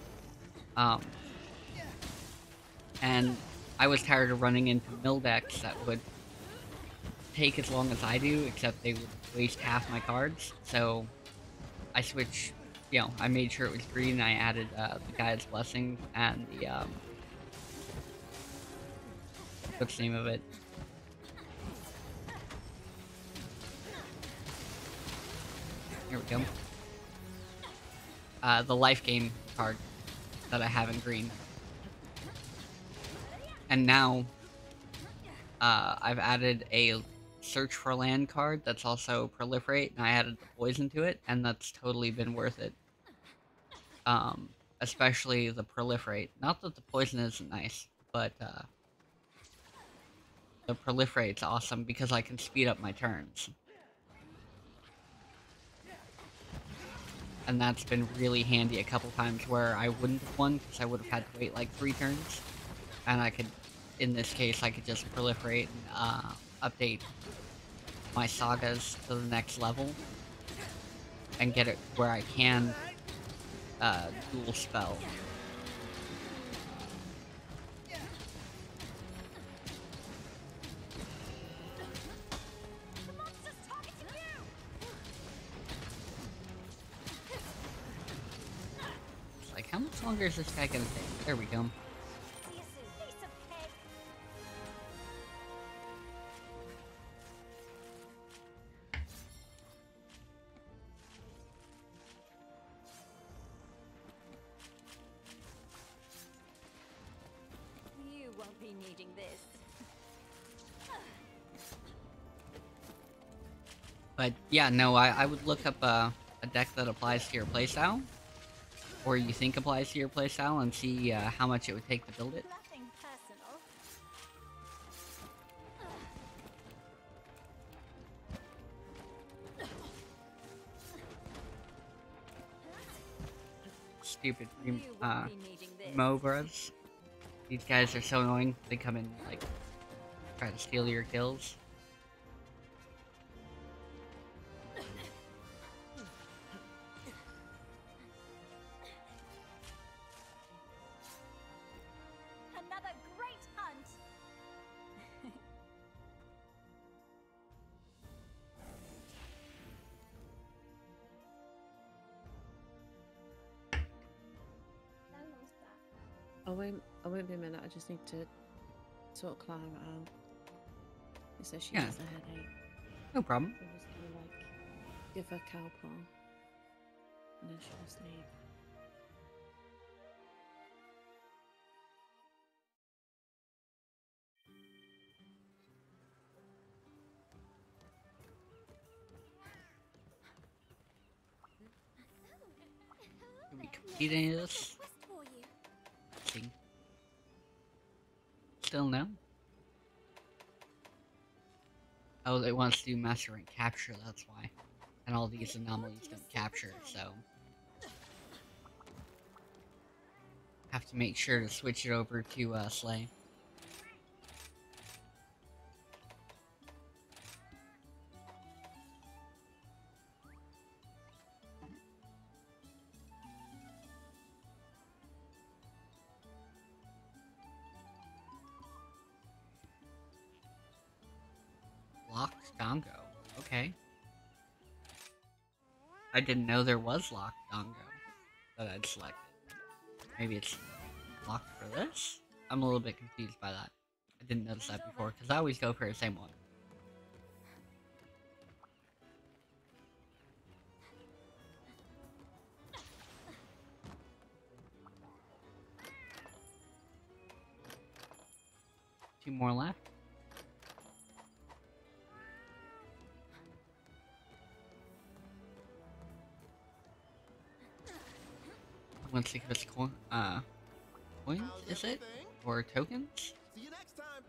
And I was tired of running into mill decks that would take as long as I do, except they would waste half my cards, so I switched, you know, I made sure it was green, and I added, the Guy's Blessing and the, what's the name of it? Here we go. The life gain card that I have in green. And now, I've added a search for land card that's also proliferate, and I added the poison to it, and that's totally been worth it. Especially the proliferate. Not that the poison isn't nice, but the proliferate's awesome because I can speed up my turns. And that's been really handy a couple times where I wouldn't have won because I would have had to wait like 3 turns. And I could, in this case, I could just proliferate and update my sagas to the next level and get it where I can dual spell. It's like, how much longer is this guy gonna take? There we go. See you soon, piece of cake. You won't be needing this. But yeah, no, I would look up a deck that applies to your playstyle, or you think applies to your playstyle, and see how much it would take to build it. Nothing personal. Stupid You won't be needing this. Movras. These guys are so annoying. They come in, like, try to steal your kills. Another great hunt. I won't be a minute. I just need to sort Clara out. It says she Yeah. has a headache. No problem. I'm just gonna like give her Calpol and then she'll sleep. Can we complete any of this? Quest for you. Let's see. Still no? Oh, it wants to do master rank capture, that's why. And all these anomalies don't capture, so... have to make sure to switch it over to Slay. Locked Dongo. Okay. I didn't know there was Locked Dongo that I'd selected. Maybe it's locked for this? I'm a little bit confused by that. I didn't notice that before, because I always go for the same one. Two more left. Once it gives coins, is it? Or tokens? See you next time.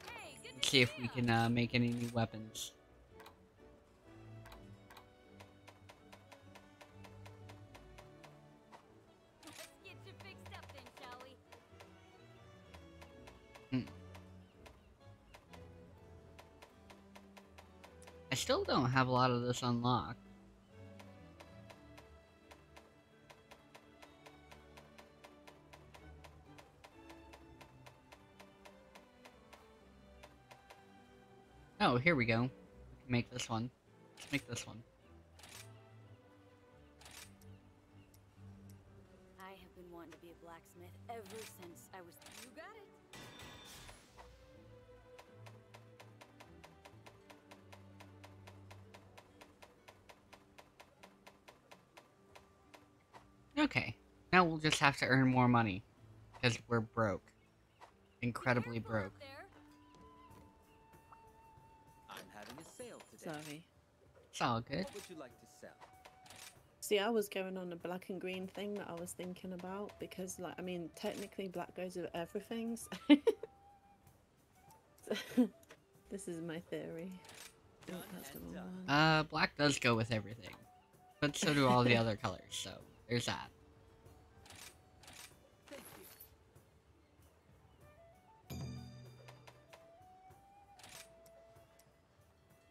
Hey, good Let's see if we can make any new weapons. Let's get you fixed up then, shall we? I still don't have a lot of this unlocked. Oh, here we go. We can make this one. Let's make this one. I have been wanting to be a blacksmith ever since I was. You got it. Okay. Now we'll just have to earn more money. Because we're broke. Incredibly Careful out broke. there. I'm having a sale today. Sorry. It's all good. What would you like to sell? See, I was going on a black and green thing that I was thinking about because, like, I mean, technically black goes with everything. So this is my theory. Oh, that's the wrong one. Black does go with everything. But so do all the other colors, so there's that. Thank you.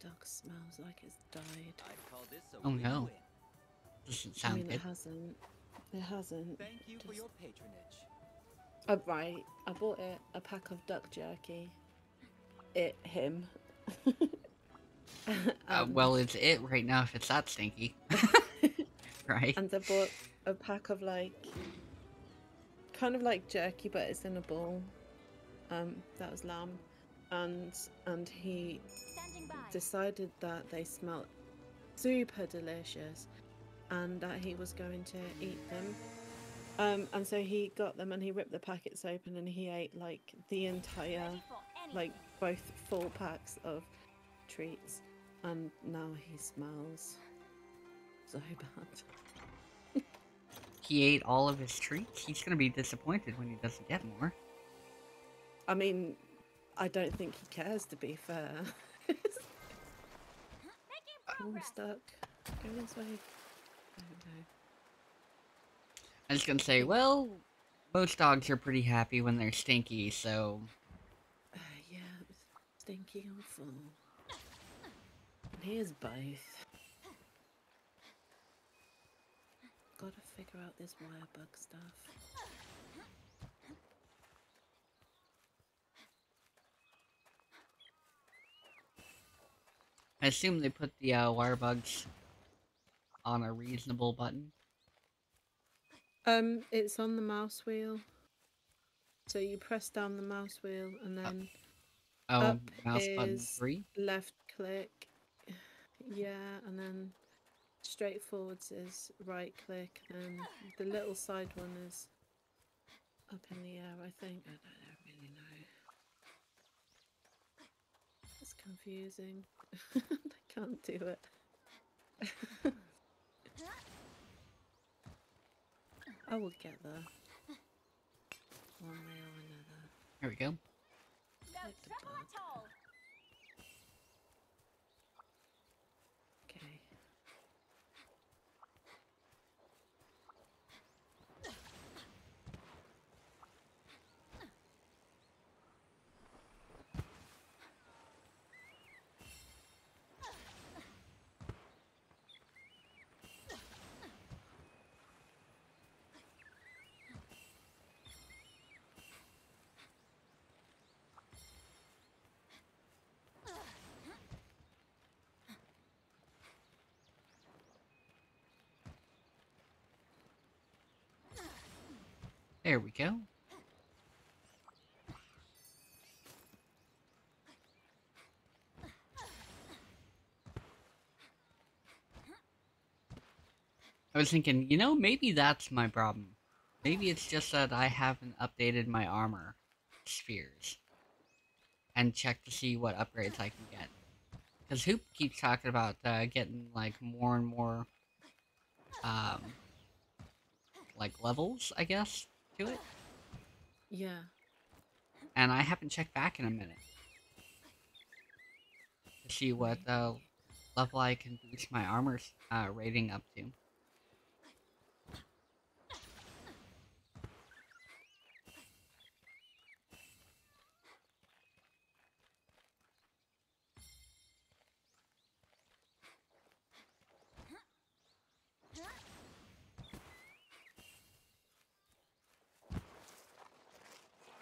Duck smells like it's died. I'd call this a Oh, no. win-win. Doesn't I sound mean, good. it hasn't. It hasn't. Thank you for Just- your patronage. Oh, right. I bought it a pack of duck jerky. Him. Well, it's it right now if it's that stinky. Right? And I bought a pack of like, kind of like jerky, but it's in a bowl. That was lamb, and he Standing by. decided that they smelled super delicious, and that he was going to eat them. And so he got them and he ripped the packets open and he ate like the entire, Ready for anything. like both full packs of treats, and now he smells so bad. He ate all of his treats. He's gonna be disappointed when he doesn't get more. I mean, I don't think he cares, to be fair. Making Oh, I'm progress. stuck. Go this way. There we go. I was gonna say, well, most dogs are pretty happy when they're stinky, so... Yeah, stinky and full. And here's both. Gotta figure out this wire bug stuff. I assume they put the wire bugs on a reasonable button. It's on the mouse wheel. So you press down the mouse wheel and then Oh, up mouse button is 3? left click. Yeah, and then straight forwards is right click, and the little side one is up in the air, I think. I don't really know. It's confusing. I can't do it. I will get there. One way or another. There we go. No Like the trouble bug. at all. Okay. There we go. I was thinking, you know, maybe that's my problem. Maybe it's just that I haven't updated my armor spheres and checked to see what upgrades I can get. Because Hoop keeps talking about getting like more and more like levels, I guess, to it. Yeah. And I haven't checked back in a minute to see what level I can boost my armor rating up to.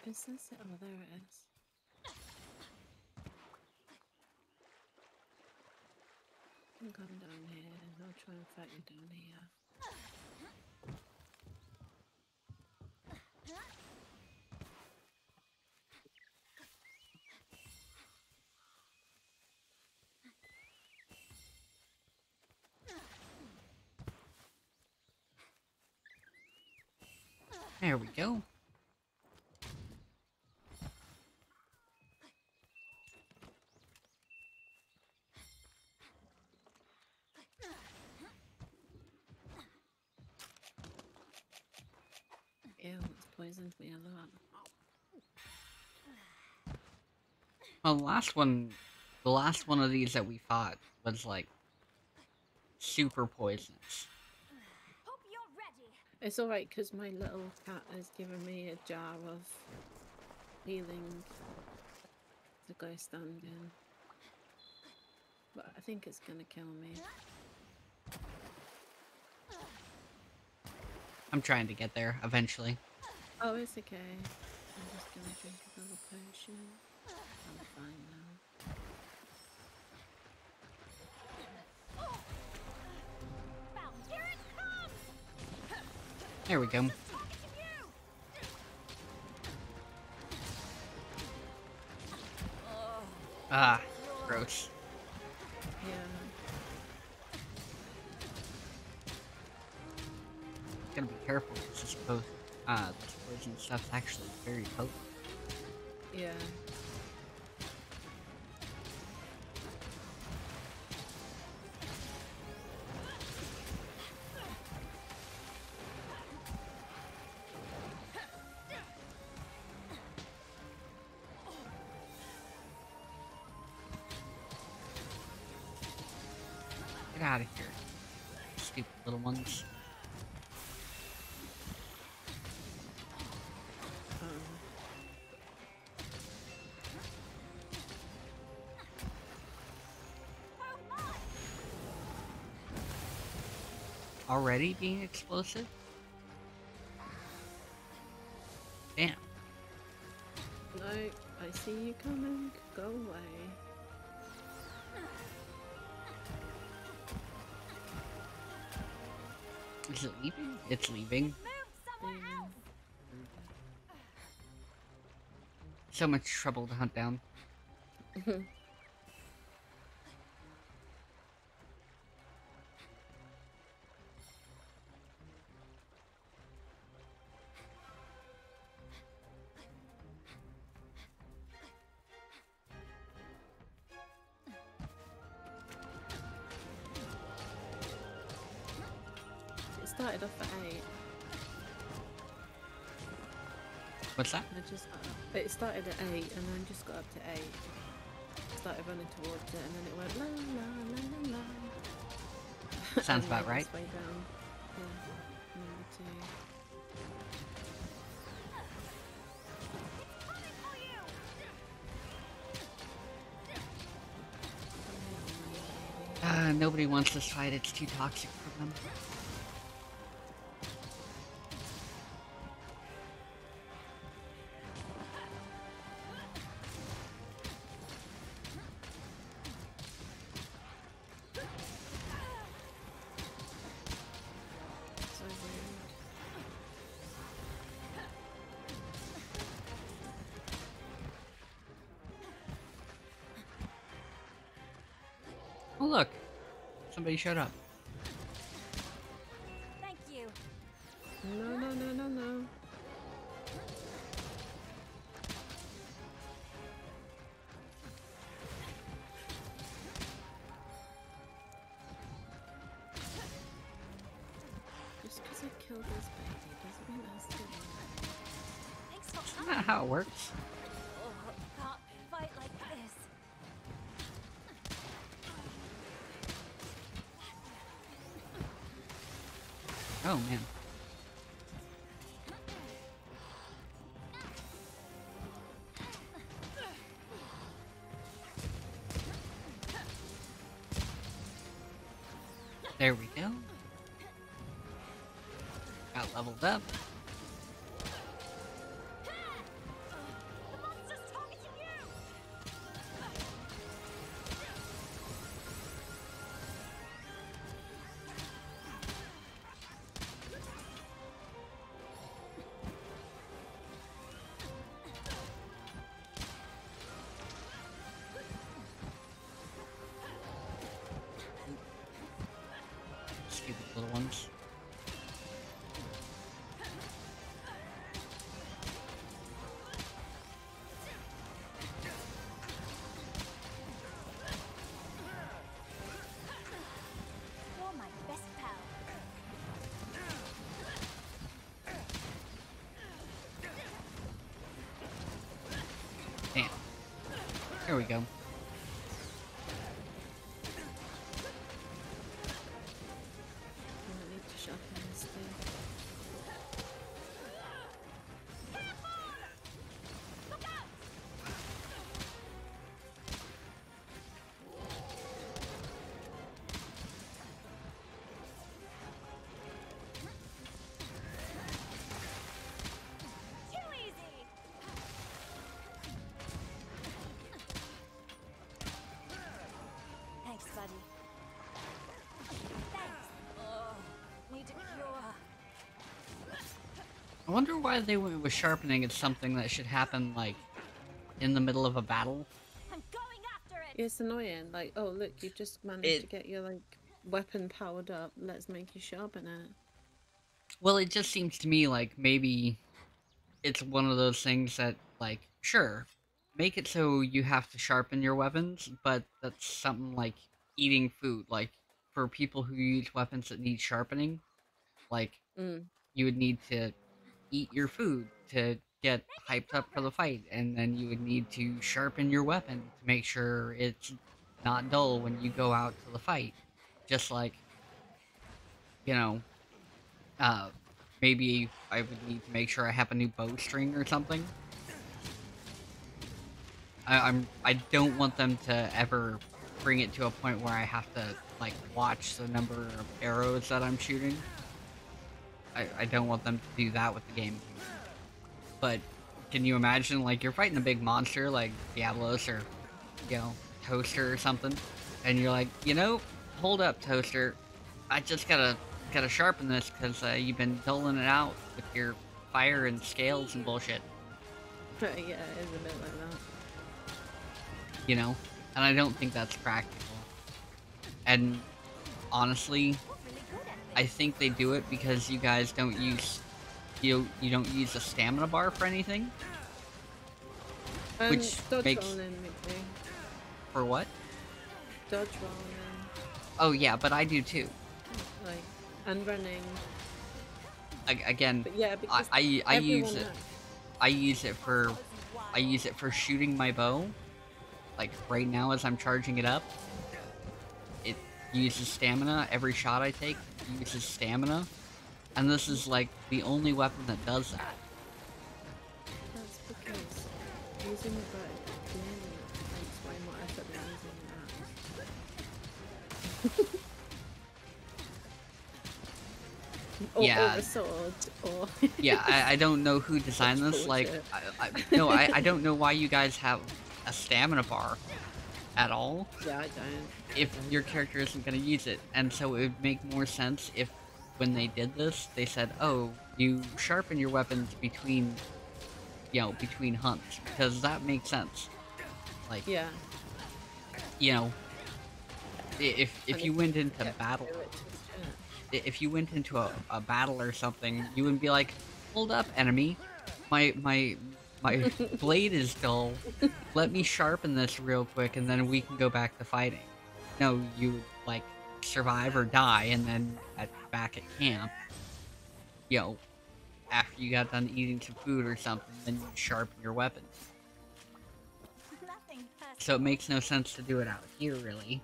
Is this it? Oh, there it is. You can come down here and I'll try and fight you down here. There we go. Ew, it's poisoned me a lot. Well, the last one of these that we fought was like super poisonous. Hope you're ready. It's alright because my little cat has given me a jar of healing to go stand in. But I think it's gonna kill me. I'm trying to get there eventually. Oh, it's okay. I'm just gonna drink another potion. I'm fine now. Found. Here it comes. There we go. Talking to you. Ah, gross. Yeah. Gotta be careful. This poison stuff's actually very potent. Yeah. Get out of here. Stupid little ones. Already being explosive? Damn. No, I see you coming. Go away. Is it leaving? It's leaving. Move somewhere else. So much trouble to hunt down. It started off at 8. What's that? It started at 8 and then just got up to 8. Started running towards it and then it went la la la la la. Sounds And about made right. its way down. Yeah. Number 2. Nobody wants this fight. It's too toxic for them. So rude. Oh look, somebody showed up. Thank you. No, no, no, no, no. Just because I killed this baby doesn't mean I still want it. Thanks for Isn't that how it works? Oh, can't fight like this. Oh man. There we go. Got leveled up. The monster's targeting you. Stupid little ones. There we go. I need to sharpen this thing. Too easy. Thanks, buddy. Thanks. Oh, need a cure. I wonder why they went with sharpening. It's something that should happen, like, in the middle of a battle. I'm going after it. It's annoying. Like, oh look, you've just managed to get your like weapon powered up. Let's make you sharpen it. Well, it just seems to me like maybe it's one of those things that, like, sure, make it so you have to sharpen your weapons, but that's something like eating food. Like, for people who use weapons that need sharpening, like, Mm. you would need to eat your food to get hyped up for the fight, and then you would need to sharpen your weapon to make sure it's not dull when you go out to the fight. Just like, you know, maybe I would need to make sure I have a new bowstring or something. I don't want them to ever bring it to a point where I have to, like, watch the number of arrows that I'm shooting. I don't want them to do that with the game. But can you imagine, like, you're fighting a big monster like Diablos or, you know, Toaster or something, and you're like, you know, hold up, Toaster, I just gotta sharpen this because you've been doling it out with your fire and scales and bullshit, Yeah, it's a bit like that. you know? And I don't think that's practical. And honestly, Really good at it. I think they do it because you guys don't use you don't use a stamina bar for anything. Which Dodge makes- rolling with me. For what? Dodge rolling, Oh yeah, but I do too. like, and running. Again, But yeah, because I use everyone it. has- I use it for shooting my bow. Like right now as I'm charging it up, it uses stamina. Every shot I take uses stamina. And this is like the only weapon that does that. That's because using the bow clearly takes way more effort than using an axe. Or Yeah. a sword, or Yeah, I don't know who designed Such this. Like, bullshit. no, I don't know why you guys have a stamina bar at all yeah, I don't. if your character isn't going to use it. And so it would make more sense if, when they did this, they said, oh, you sharpen your weapons between, you know, between hunts, because that makes sense. Like, Yeah. you know, if And you went into kept battle, do it to the chat. if you went into a battle or something, you would be like, hold up, enemy, my blade is dull, let me sharpen this real quick and then we can go back to fighting. No, you would, like, survive or die, and then back at camp, you know, after you got done eating some food or something, then you sharpen your weapon. Nothing personal. So it makes no sense to do it out here, really.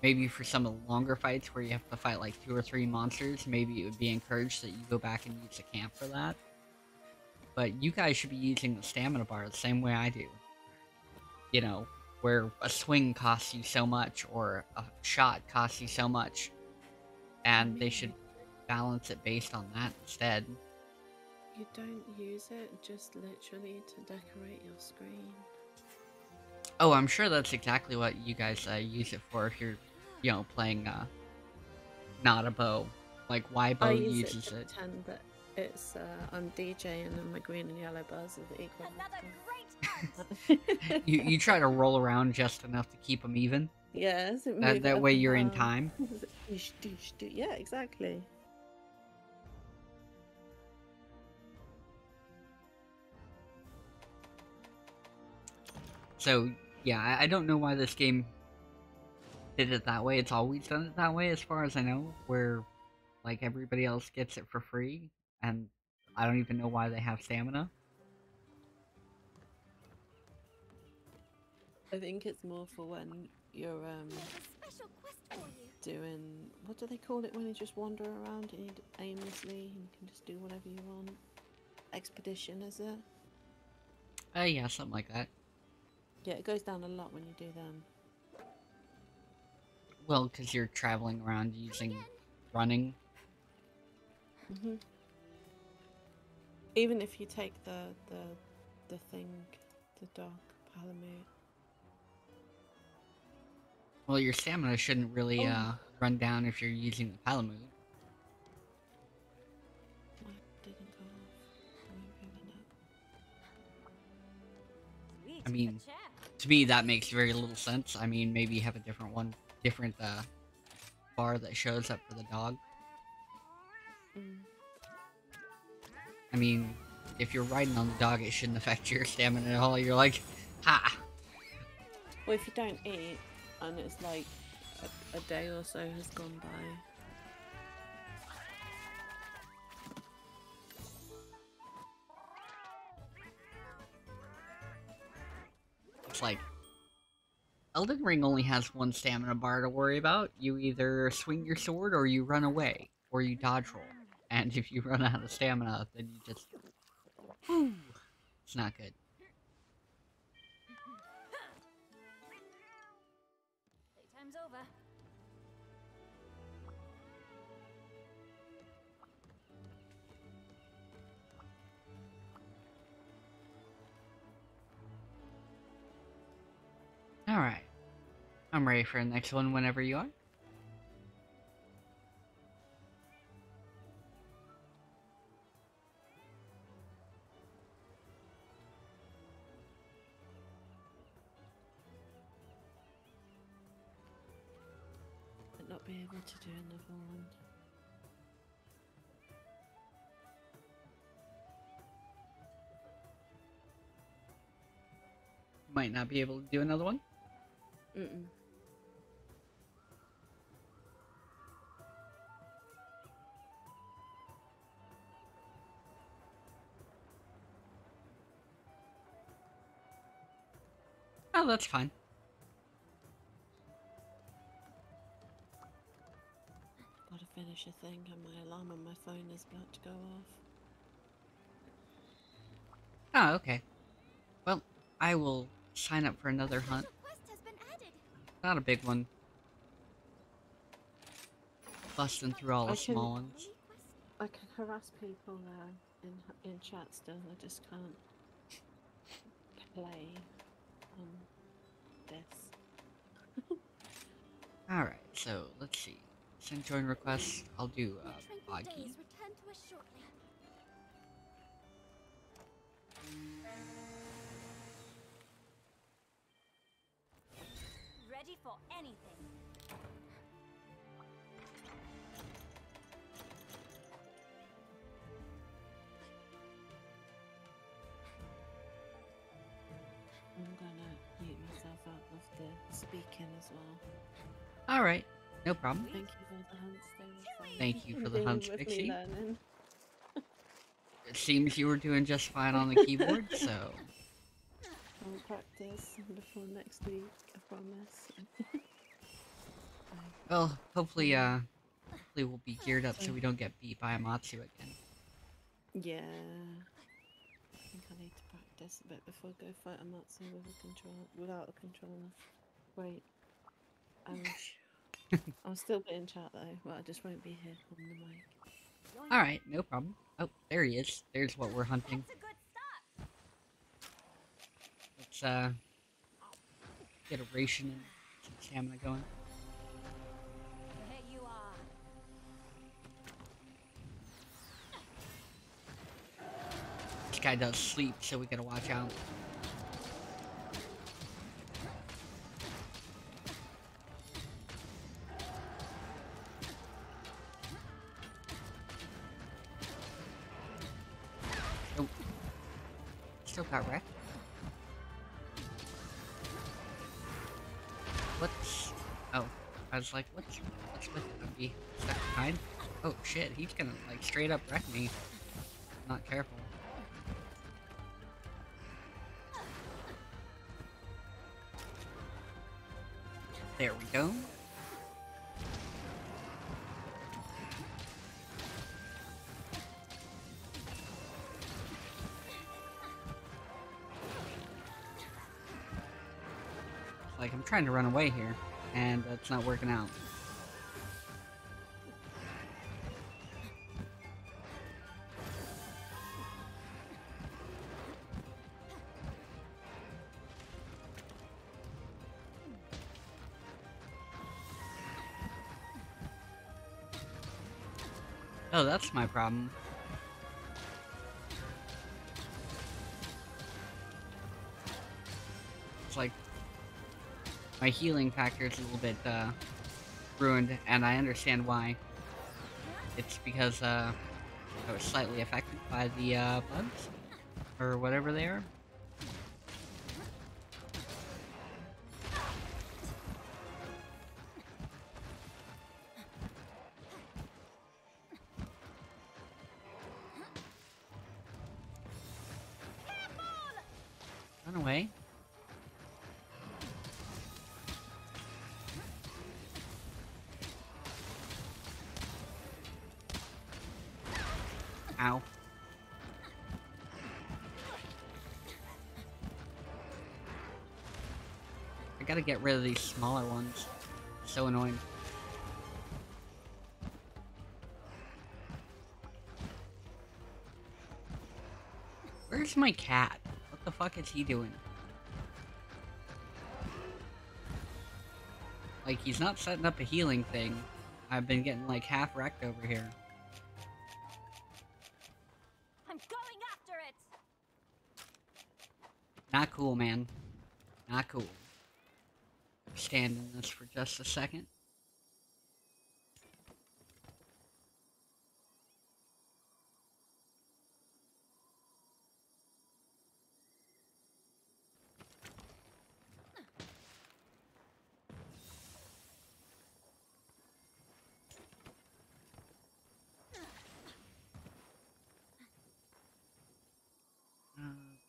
Maybe for some of the longer fights where you have to fight like 2 or 3 monsters, maybe it would be encouraged that you go back and use the camp for that. But you guys should be using the stamina bar the same way I do. You know, where a swing costs you so much, or a shot costs you so much. And they should balance it based on that instead. You don't use it just literally to decorate your screen. Oh, I'm sure that's exactly what you guys use it for if you're, you know, playing not a bow. Like, why bow I use uses it to it. pretend that it's I'm DJing and my green and yellow bars are the equal. Another great You try to roll around just enough to keep them even. Yes. it That moves that up way and you're in down. time. Yeah, exactly. So, yeah, I don't know why this game did it that way. It's always done it that way, as far as I know, where, like, everybody else gets it for free, and I don't even know why they have stamina. I think it's more for when you're There's a special quest for you. doing, what do they call it when you just wander around and you aimlessly and you can just do whatever you want? Expedition, is it? Yeah, something like that. Yeah, it goes down a lot when you do them. Well, because you're traveling around using running. Hmm. Even if you take the thing, the dog, Palamute. Well, your stamina shouldn't really Oh. run down if you're using the Palamute. Why didn't go off? I won't be able to- Sweet, I mean, a chair. to me, that makes very little sense. I mean, maybe have a different bar that shows up for the dog. Mm. I mean, if you're riding on the dog, it shouldn't affect your stamina at all. You're like, ha! Well, if you don't eat, and it's like a day or so has gone by. It's like, Elden Ring only has one stamina bar to worry about. You either swing your sword, or you run away, or you dodge roll. And if you run out of stamina, then you just... Whew, it's not good. Playtime's over. Alright. I'm ready for the next one whenever you are. Might not be able to do another one. Might not be able to do another one. Mm-mm. Oh, that's fine. Gotta finish a thing and my alarm on my phone is about to go off. Oh, okay. Well, I will sign up for another hunt. Special quest has been added. Not a big one. Busting through all the I can- small ones. I can harass people in chat still. I just can't play on this. Alright, so let's see. Send join requests. I'll do Your tranquil Baggi. days return to us shortly. Ready for anything. I'm gonna mute myself out of the speaking as well. Alright, no problem. Thank you for the hunts. They were fun. Thank you for the Being hunts, with me Pixie. learning. It seems you were doing just fine on the keyboard, so... I'll practice before next week, I promise. Well, hopefully we'll be geared up so we don't get beat by a Matsu again. Yeah. I think I need to practice a bit before I go fight a Matsu without a controller. Wait. I'll still be in chat though, but I just won't be here on the mic. Alright, no problem. Oh, there he is. There's what we're hunting. That's a good start. Let's get a ration and some stamina going. Here you are. This guy does sleep, so we gotta watch out. Oh. Still got wrecked. What's... Oh, I was like, what's with it? I'd be stuck behind? Oh shit, he's gonna like straight up wreck me. Not careful. There we go. Like, I'm trying to run away here, and that's not working out. Oh, that's my problem. It's like my healing factor is a little bit ruined, and I understand why. It's because I was slightly affected by the bugs, or whatever they are. Run away. Ow. I gotta get rid of these smaller ones. So annoying. Where's my cat? What the fuck is he doing? Like, he's not setting up a healing thing. I've been getting, like, half wrecked over here. I'm going after it. Not cool, man. Not cool. Stand in this for just a second.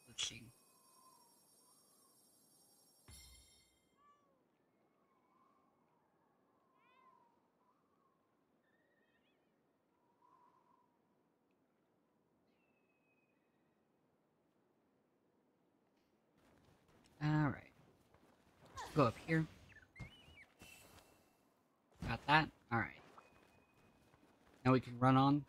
Let's see. Alright. Go up here. Got that? Alright. Now we can run on.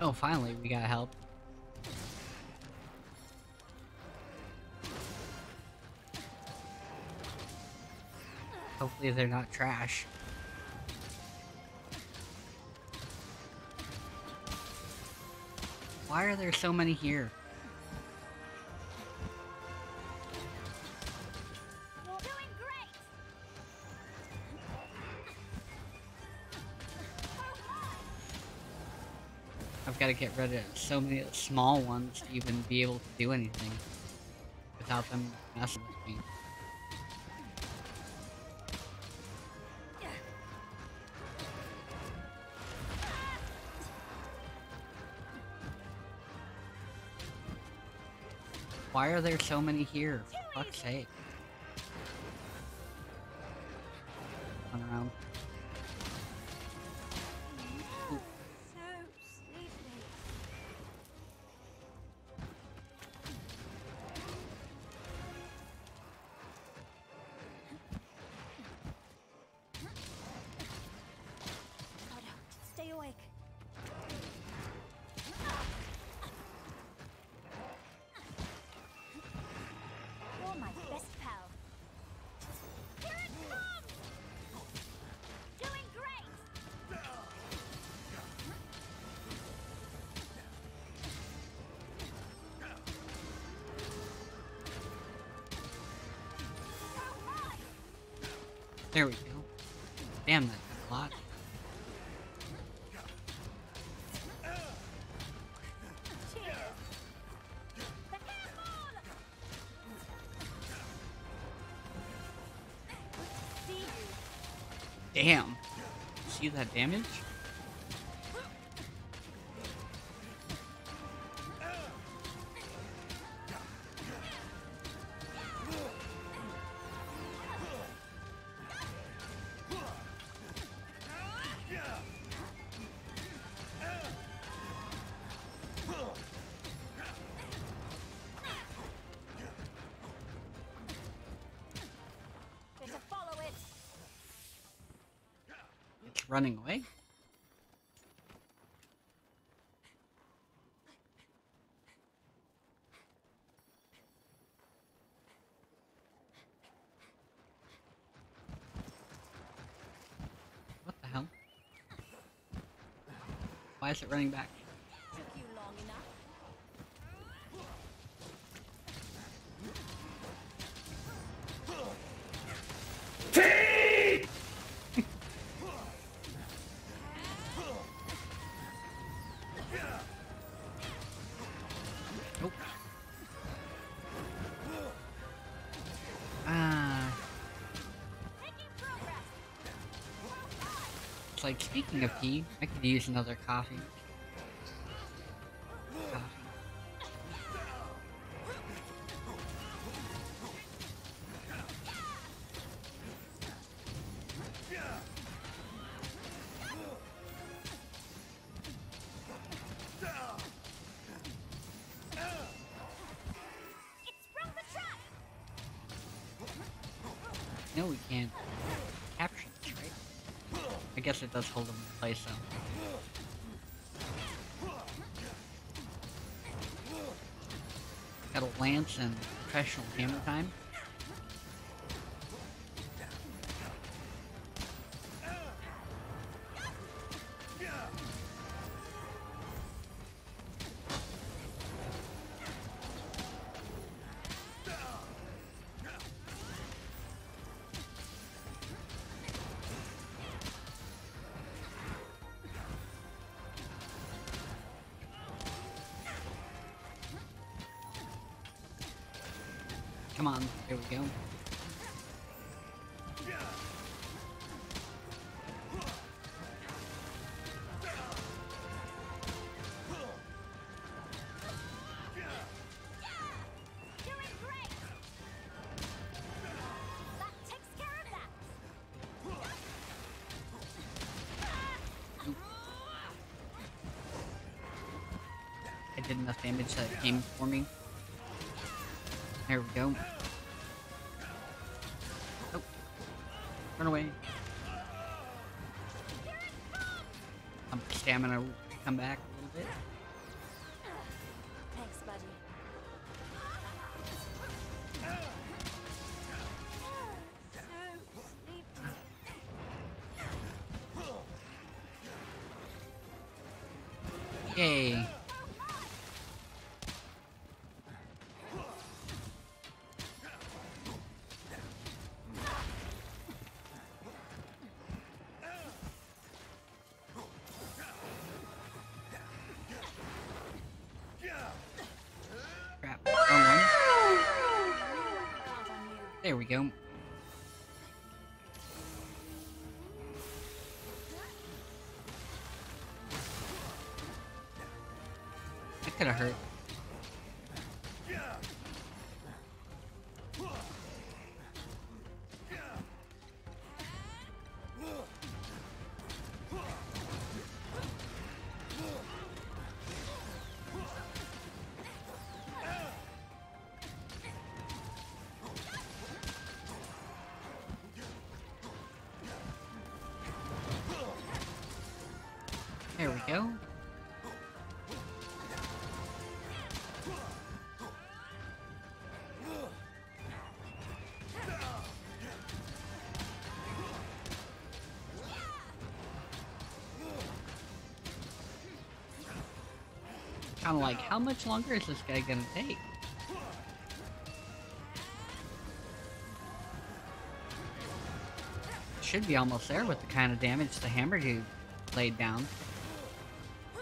Oh, finally, we got help. Hopefully they're not trash. Why are there so many here? You're doing great. I've got to get rid of so many of the small ones to even be able to do anything without them messing with me. Why are there so many here? For fuck's sake. Run around. Ooh. So sleepy. Gotta stay awake. You're my best pal. Here it comes! Doing great! There we go. Damn, that's a lot. Damn. See that damage? Better follow it. It's running away? What the hell? Why is it running back? Took you long enough. Nope. Ah. Making progress. It's like, speaking of tea, I could use another coffee. Coffee. It sprung the trap. No, we can't capture this, right? I guess it does hold them in place, though. Got a lance and professional hammer time. Come on, there we go. Doing great. That takes care of that. I did enough damage that it came for me. There we go. Oh. Run away. Stamina will come back a little bit. Thanks, buddy. So sleepy. Yay. Crap. Wrong one. Count on you. There we go. That could have hurt. There we go. Kinda like, how much longer is this guy gonna take? Should be almost there with the kind of damage the hammer dude laid down.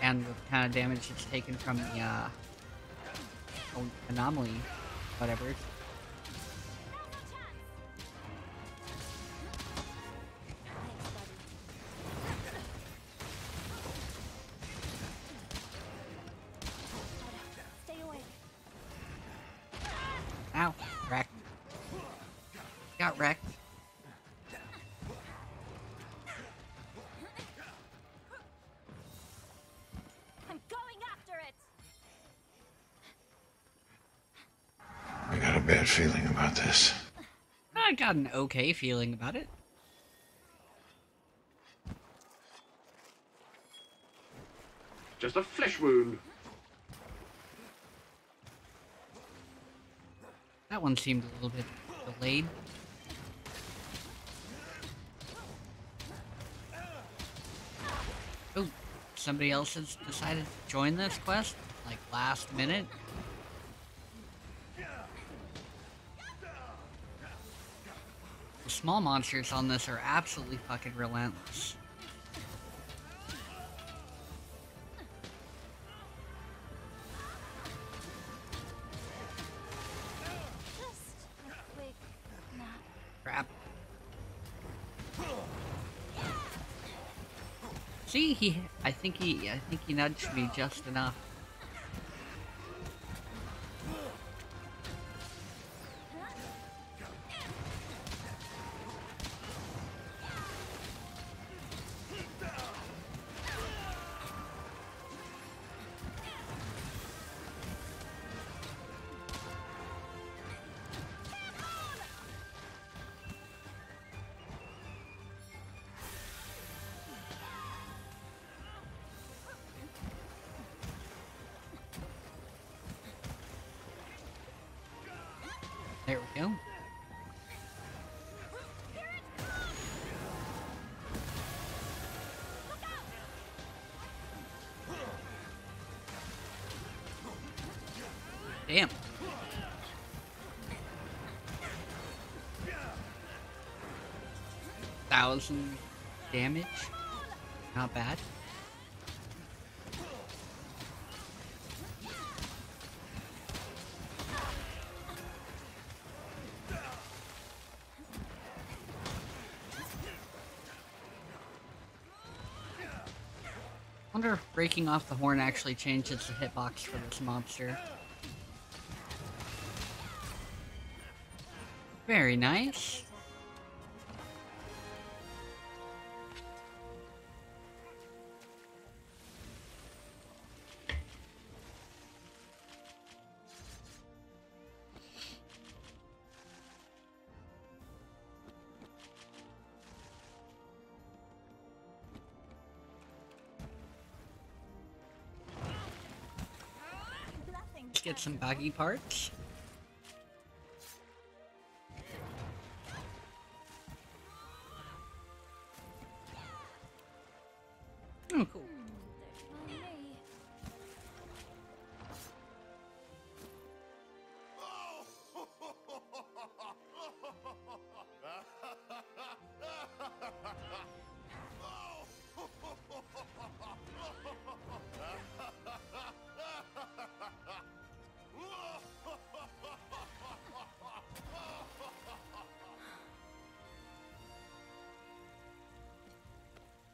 And with the kind of damage it's taken from the, Anomaly, whatever. Thanks, buddy. Ow. Wrecked. Got wrecked. I'm going after it. I got a bad feeling about this. I got an okay feeling about it. Just a flesh wound. That one seemed a little bit delayed. Oh, somebody else has decided to join this quest? Like last minute? The small monsters on this are absolutely fucking relentless. Just a quick nap. Crap. See, I think he nudged me just enough. There we go. Damn. Thousand damage. Not bad. Wonder if breaking off the horn actually changes the hitbox for this monster. Very nice. Let's get some baggy parts. Oh, cool. There's no me.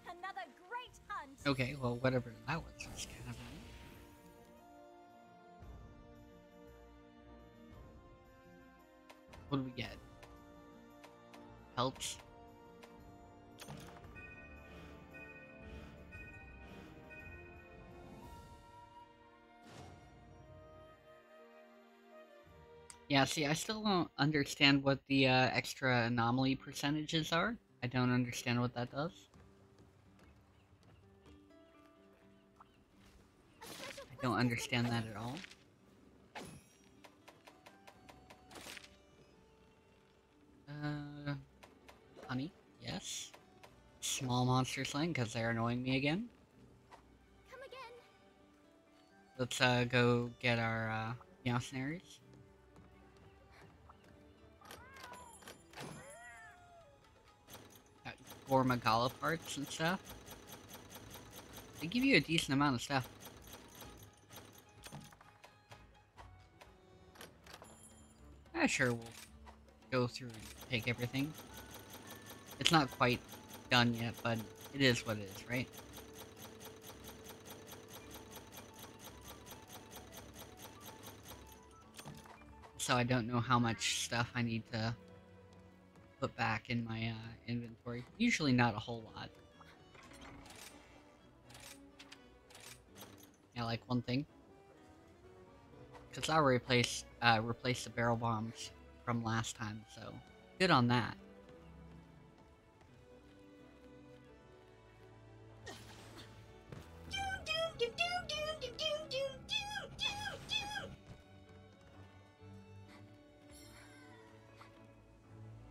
Another great hunt. Okay, well, whatever that was kind of. What do we get? Pelts. Yeah, see, I still don't understand what the extra anomaly percentages are. I don't understand what that does. I don't understand that at all. Honey, yes. Small monster slaying, because they're annoying me again. Come again. Let's go get our Meowsnaries. Got Gormagala parts and stuff. They give you a decent amount of stuff. Sure, we'll go through and take everything. It's not quite done yet, but it is what it is, right? so I don't know how much stuff I need to put back in my inventory. Usually not a whole lot. Yeah, like one thing. Because I'll replace the barrel bombs from last time, so good on that.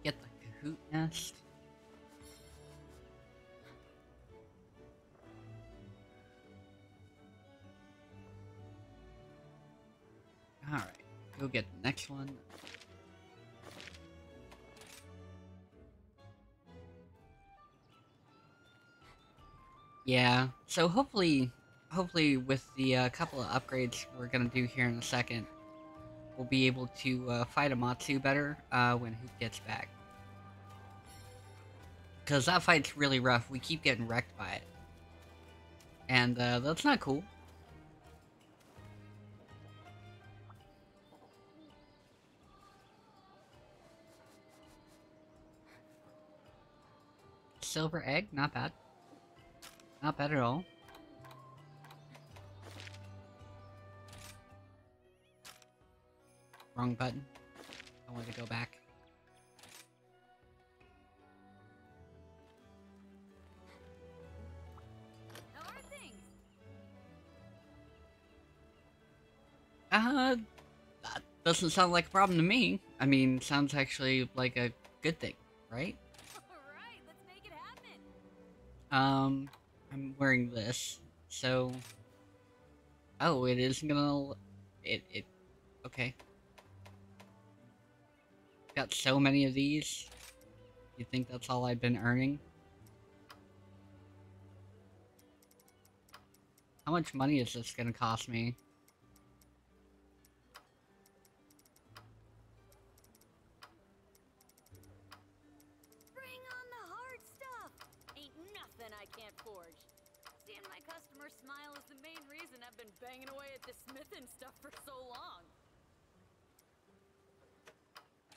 Get the Kahoot nest. Alright, go get the next one. Yeah, so hopefully with the couple of upgrades we're gonna do here in a second, we'll be able to fight Amatsu better when Hoot gets back. Because that fight's really rough, we keep getting wrecked by it. And that's not cool. Silver egg, not bad. Not bad at all. Wrong button. I want to go back. How are things? That doesn't sound like a problem to me. I mean, sounds actually like a good thing, right? Alright, let's make it happen. I'm wearing this, so... Oh, it is gonna... Okay. Got so many of these. You think that's all I've been earning? How much money is this gonna cost me? Bring on the hard stuff. Ain't nothing I can't forge. Seeing my customers smile is the main reason I've been banging away at the smithing stuff for so long.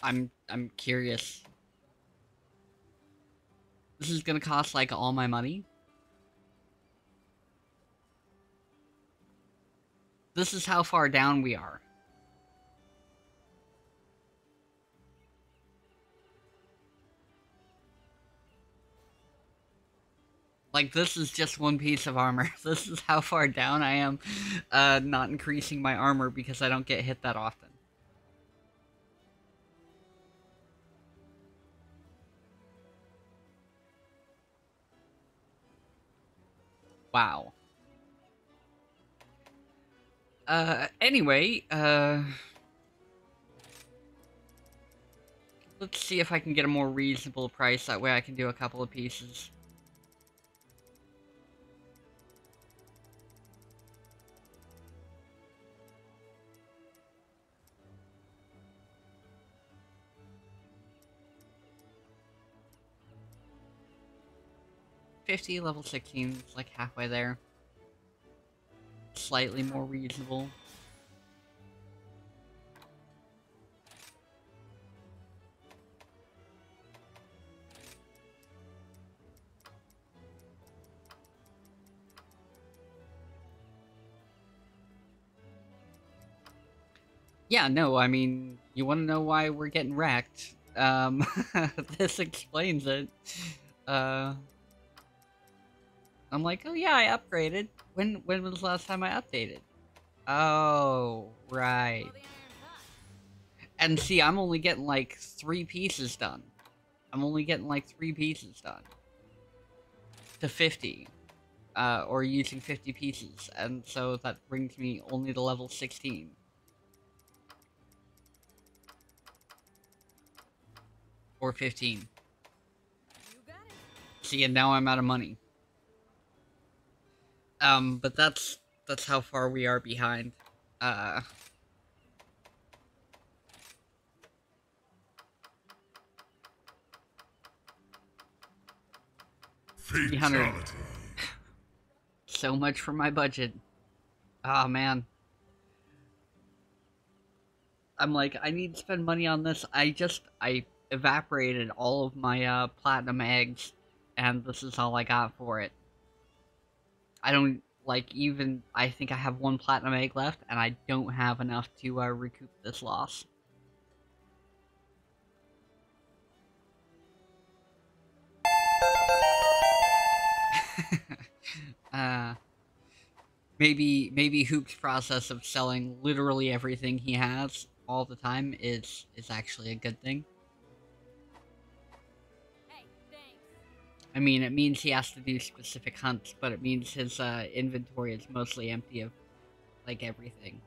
I'm curious. This is gonna cost like all my money? This is how far down we are. Like, this is just one piece of armor. This is how far down I am, not increasing my armor because I don't get hit that often. Wow. Anyway, let's see if I can get a more reasonable price, that way I can do a couple of pieces. $50, level 16, it's like halfway there. Slightly more reasonable. Yeah, no, I mean, you want to know why we're getting wrecked? This explains it. I'm like, oh yeah, I upgraded. When was the last time I updated? Oh, right. Blow the iron's hot. And see, I'm only getting like 3 pieces done. I'm only getting like 3 pieces done. To 50. Or using 50 pieces. And so that brings me only to level 16. Or 15. You got it. See, and now I'm out of money. But that's how far we are behind. $300. So much for my budget. Oh man. I'm like, I need to spend money on this. I evaporated all of my platinum eggs, and this is all I got for it. I don't like even. I think I have one platinum egg left, and I don't have enough to recoup this loss. uh, maybe Hoop's process of selling literally everything he has all the time is actually a good thing. Hey, thanks. I mean, it means he has to do specific hunts, but it means his inventory is mostly empty of like everything.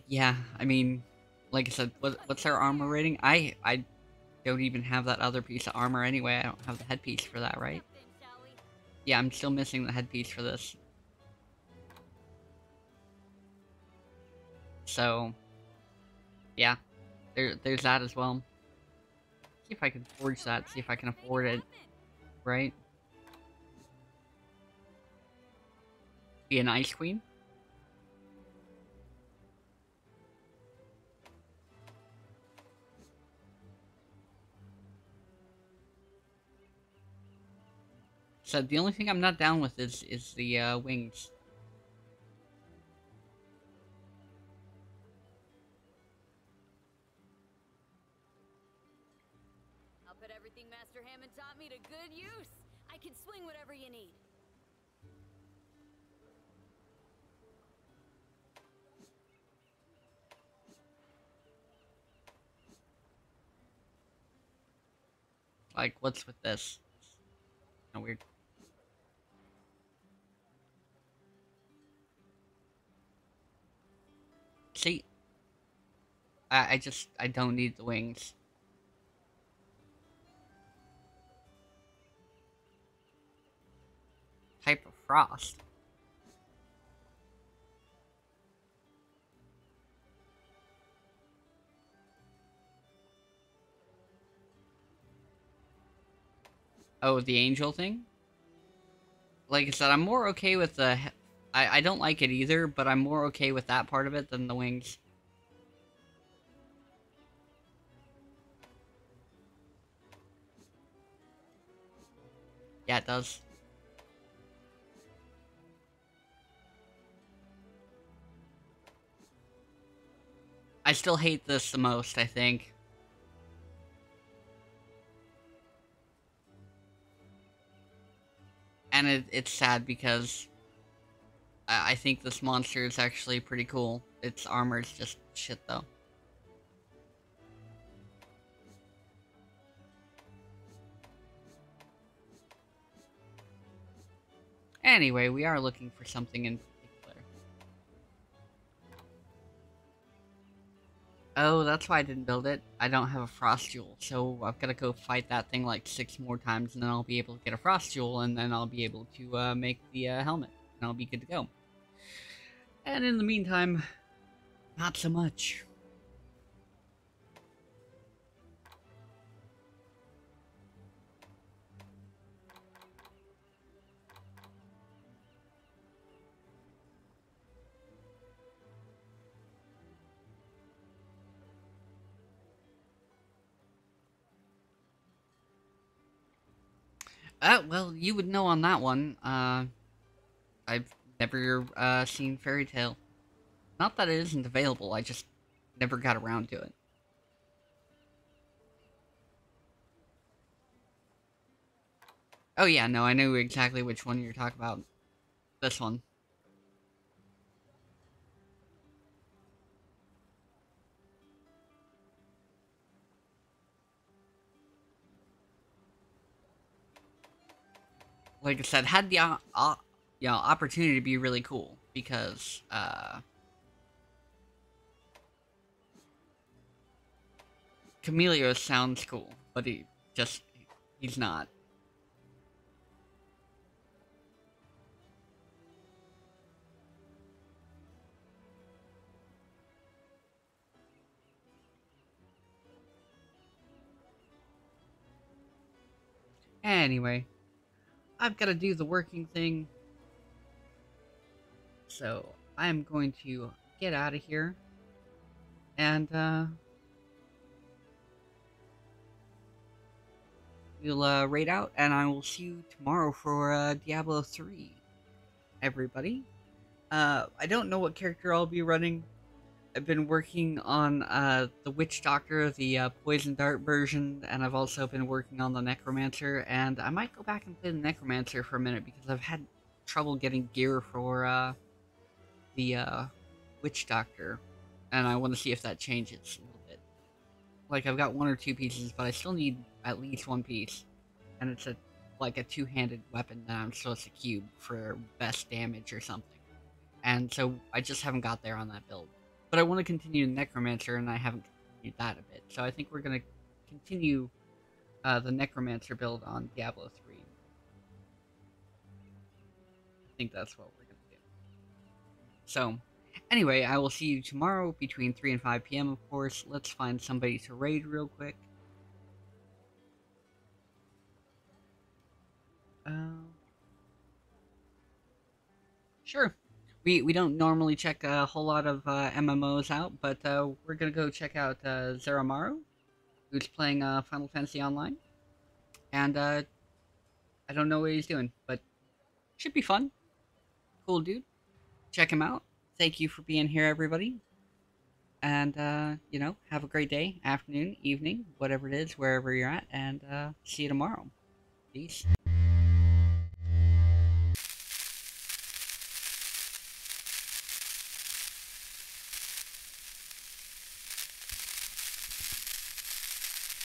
Yeah, I mean, like I said, what's our armor rating? I don't even have that other piece of armor anyway. I don't have the headpiece for that, right? Then, shall we? Yeah, I'm still missing the headpiece for this. So, yeah, there's that as well. See if I can forge that, see if I can afford it, right? Be an ice queen? So the only thing I'm not down with is the wings. I'll put everything Master Hammond taught me to good use. I can swing whatever you need. Like, what's with this? Kinda weird. See? I don't need the wings. Type of frost. Oh, the angel thing? Like I said, I'm more okay with the... I don't like it either, but I'm more okay with that part of it than the wings. Yeah, it does. I still hate this the most, I think. And it's sad because I think this monster is actually pretty cool. Its armor is just shit, though. Anyway, we are looking for something in particular. Oh, that's why I didn't build it. I don't have a frost jewel, so I've got to go fight that thing like 6 more times, and then I'll be able to get a frost jewel, and then I'll be able to make the helmet, and I'll be good to go. And in the meantime, not so much. Well, you would know on that one. I've never seen Fairy Tale. Not that it isn't available, I just never got around to it. Oh yeah, no, I knew exactly which one you're talking about. This one. Like I said, had the opportunity to be really cool because Camellia sounds cool, but he's not. Anyway, I've got to do the working thing. So, I'm going to get out of here. And, we'll, raid out, and I will see you tomorrow for, Diablo 3. Everybody. I don't know what character I'll be running. I've been working on, the Witch Doctor, the, Poison Dart version, and I've also been working on the Necromancer, and I might go back and play the Necromancer for a minute, because I've had trouble getting gear for, the, Witch Doctor, and I want to see if that changes a little bit. Like, I've got 1 or 2 pieces, but I still need at least 1 piece, and it's like a 2-handed weapon that I'm supposed to cube for best damage or something. And so I just haven't got there on that build. But I want to continue Necromancer, and I haven't continued that a bit. So I think we're going to continue the Necromancer build on Diablo 3. I think that's what we're going to do. So, anyway, I will see you tomorrow between 3 and 5 p.m., of course. Let's find somebody to raid real quick. Sure. We don't normally check a whole lot of MMOs out, but we're gonna go check out Zeramaru, who's playing Final Fantasy Online. And I don't know what he's doing, but should be fun. Cool dude. Check him out. Thank you for being here, everybody. And, you know, have a great day, afternoon, evening, whatever it is, wherever you're at, and see you tomorrow. Peace.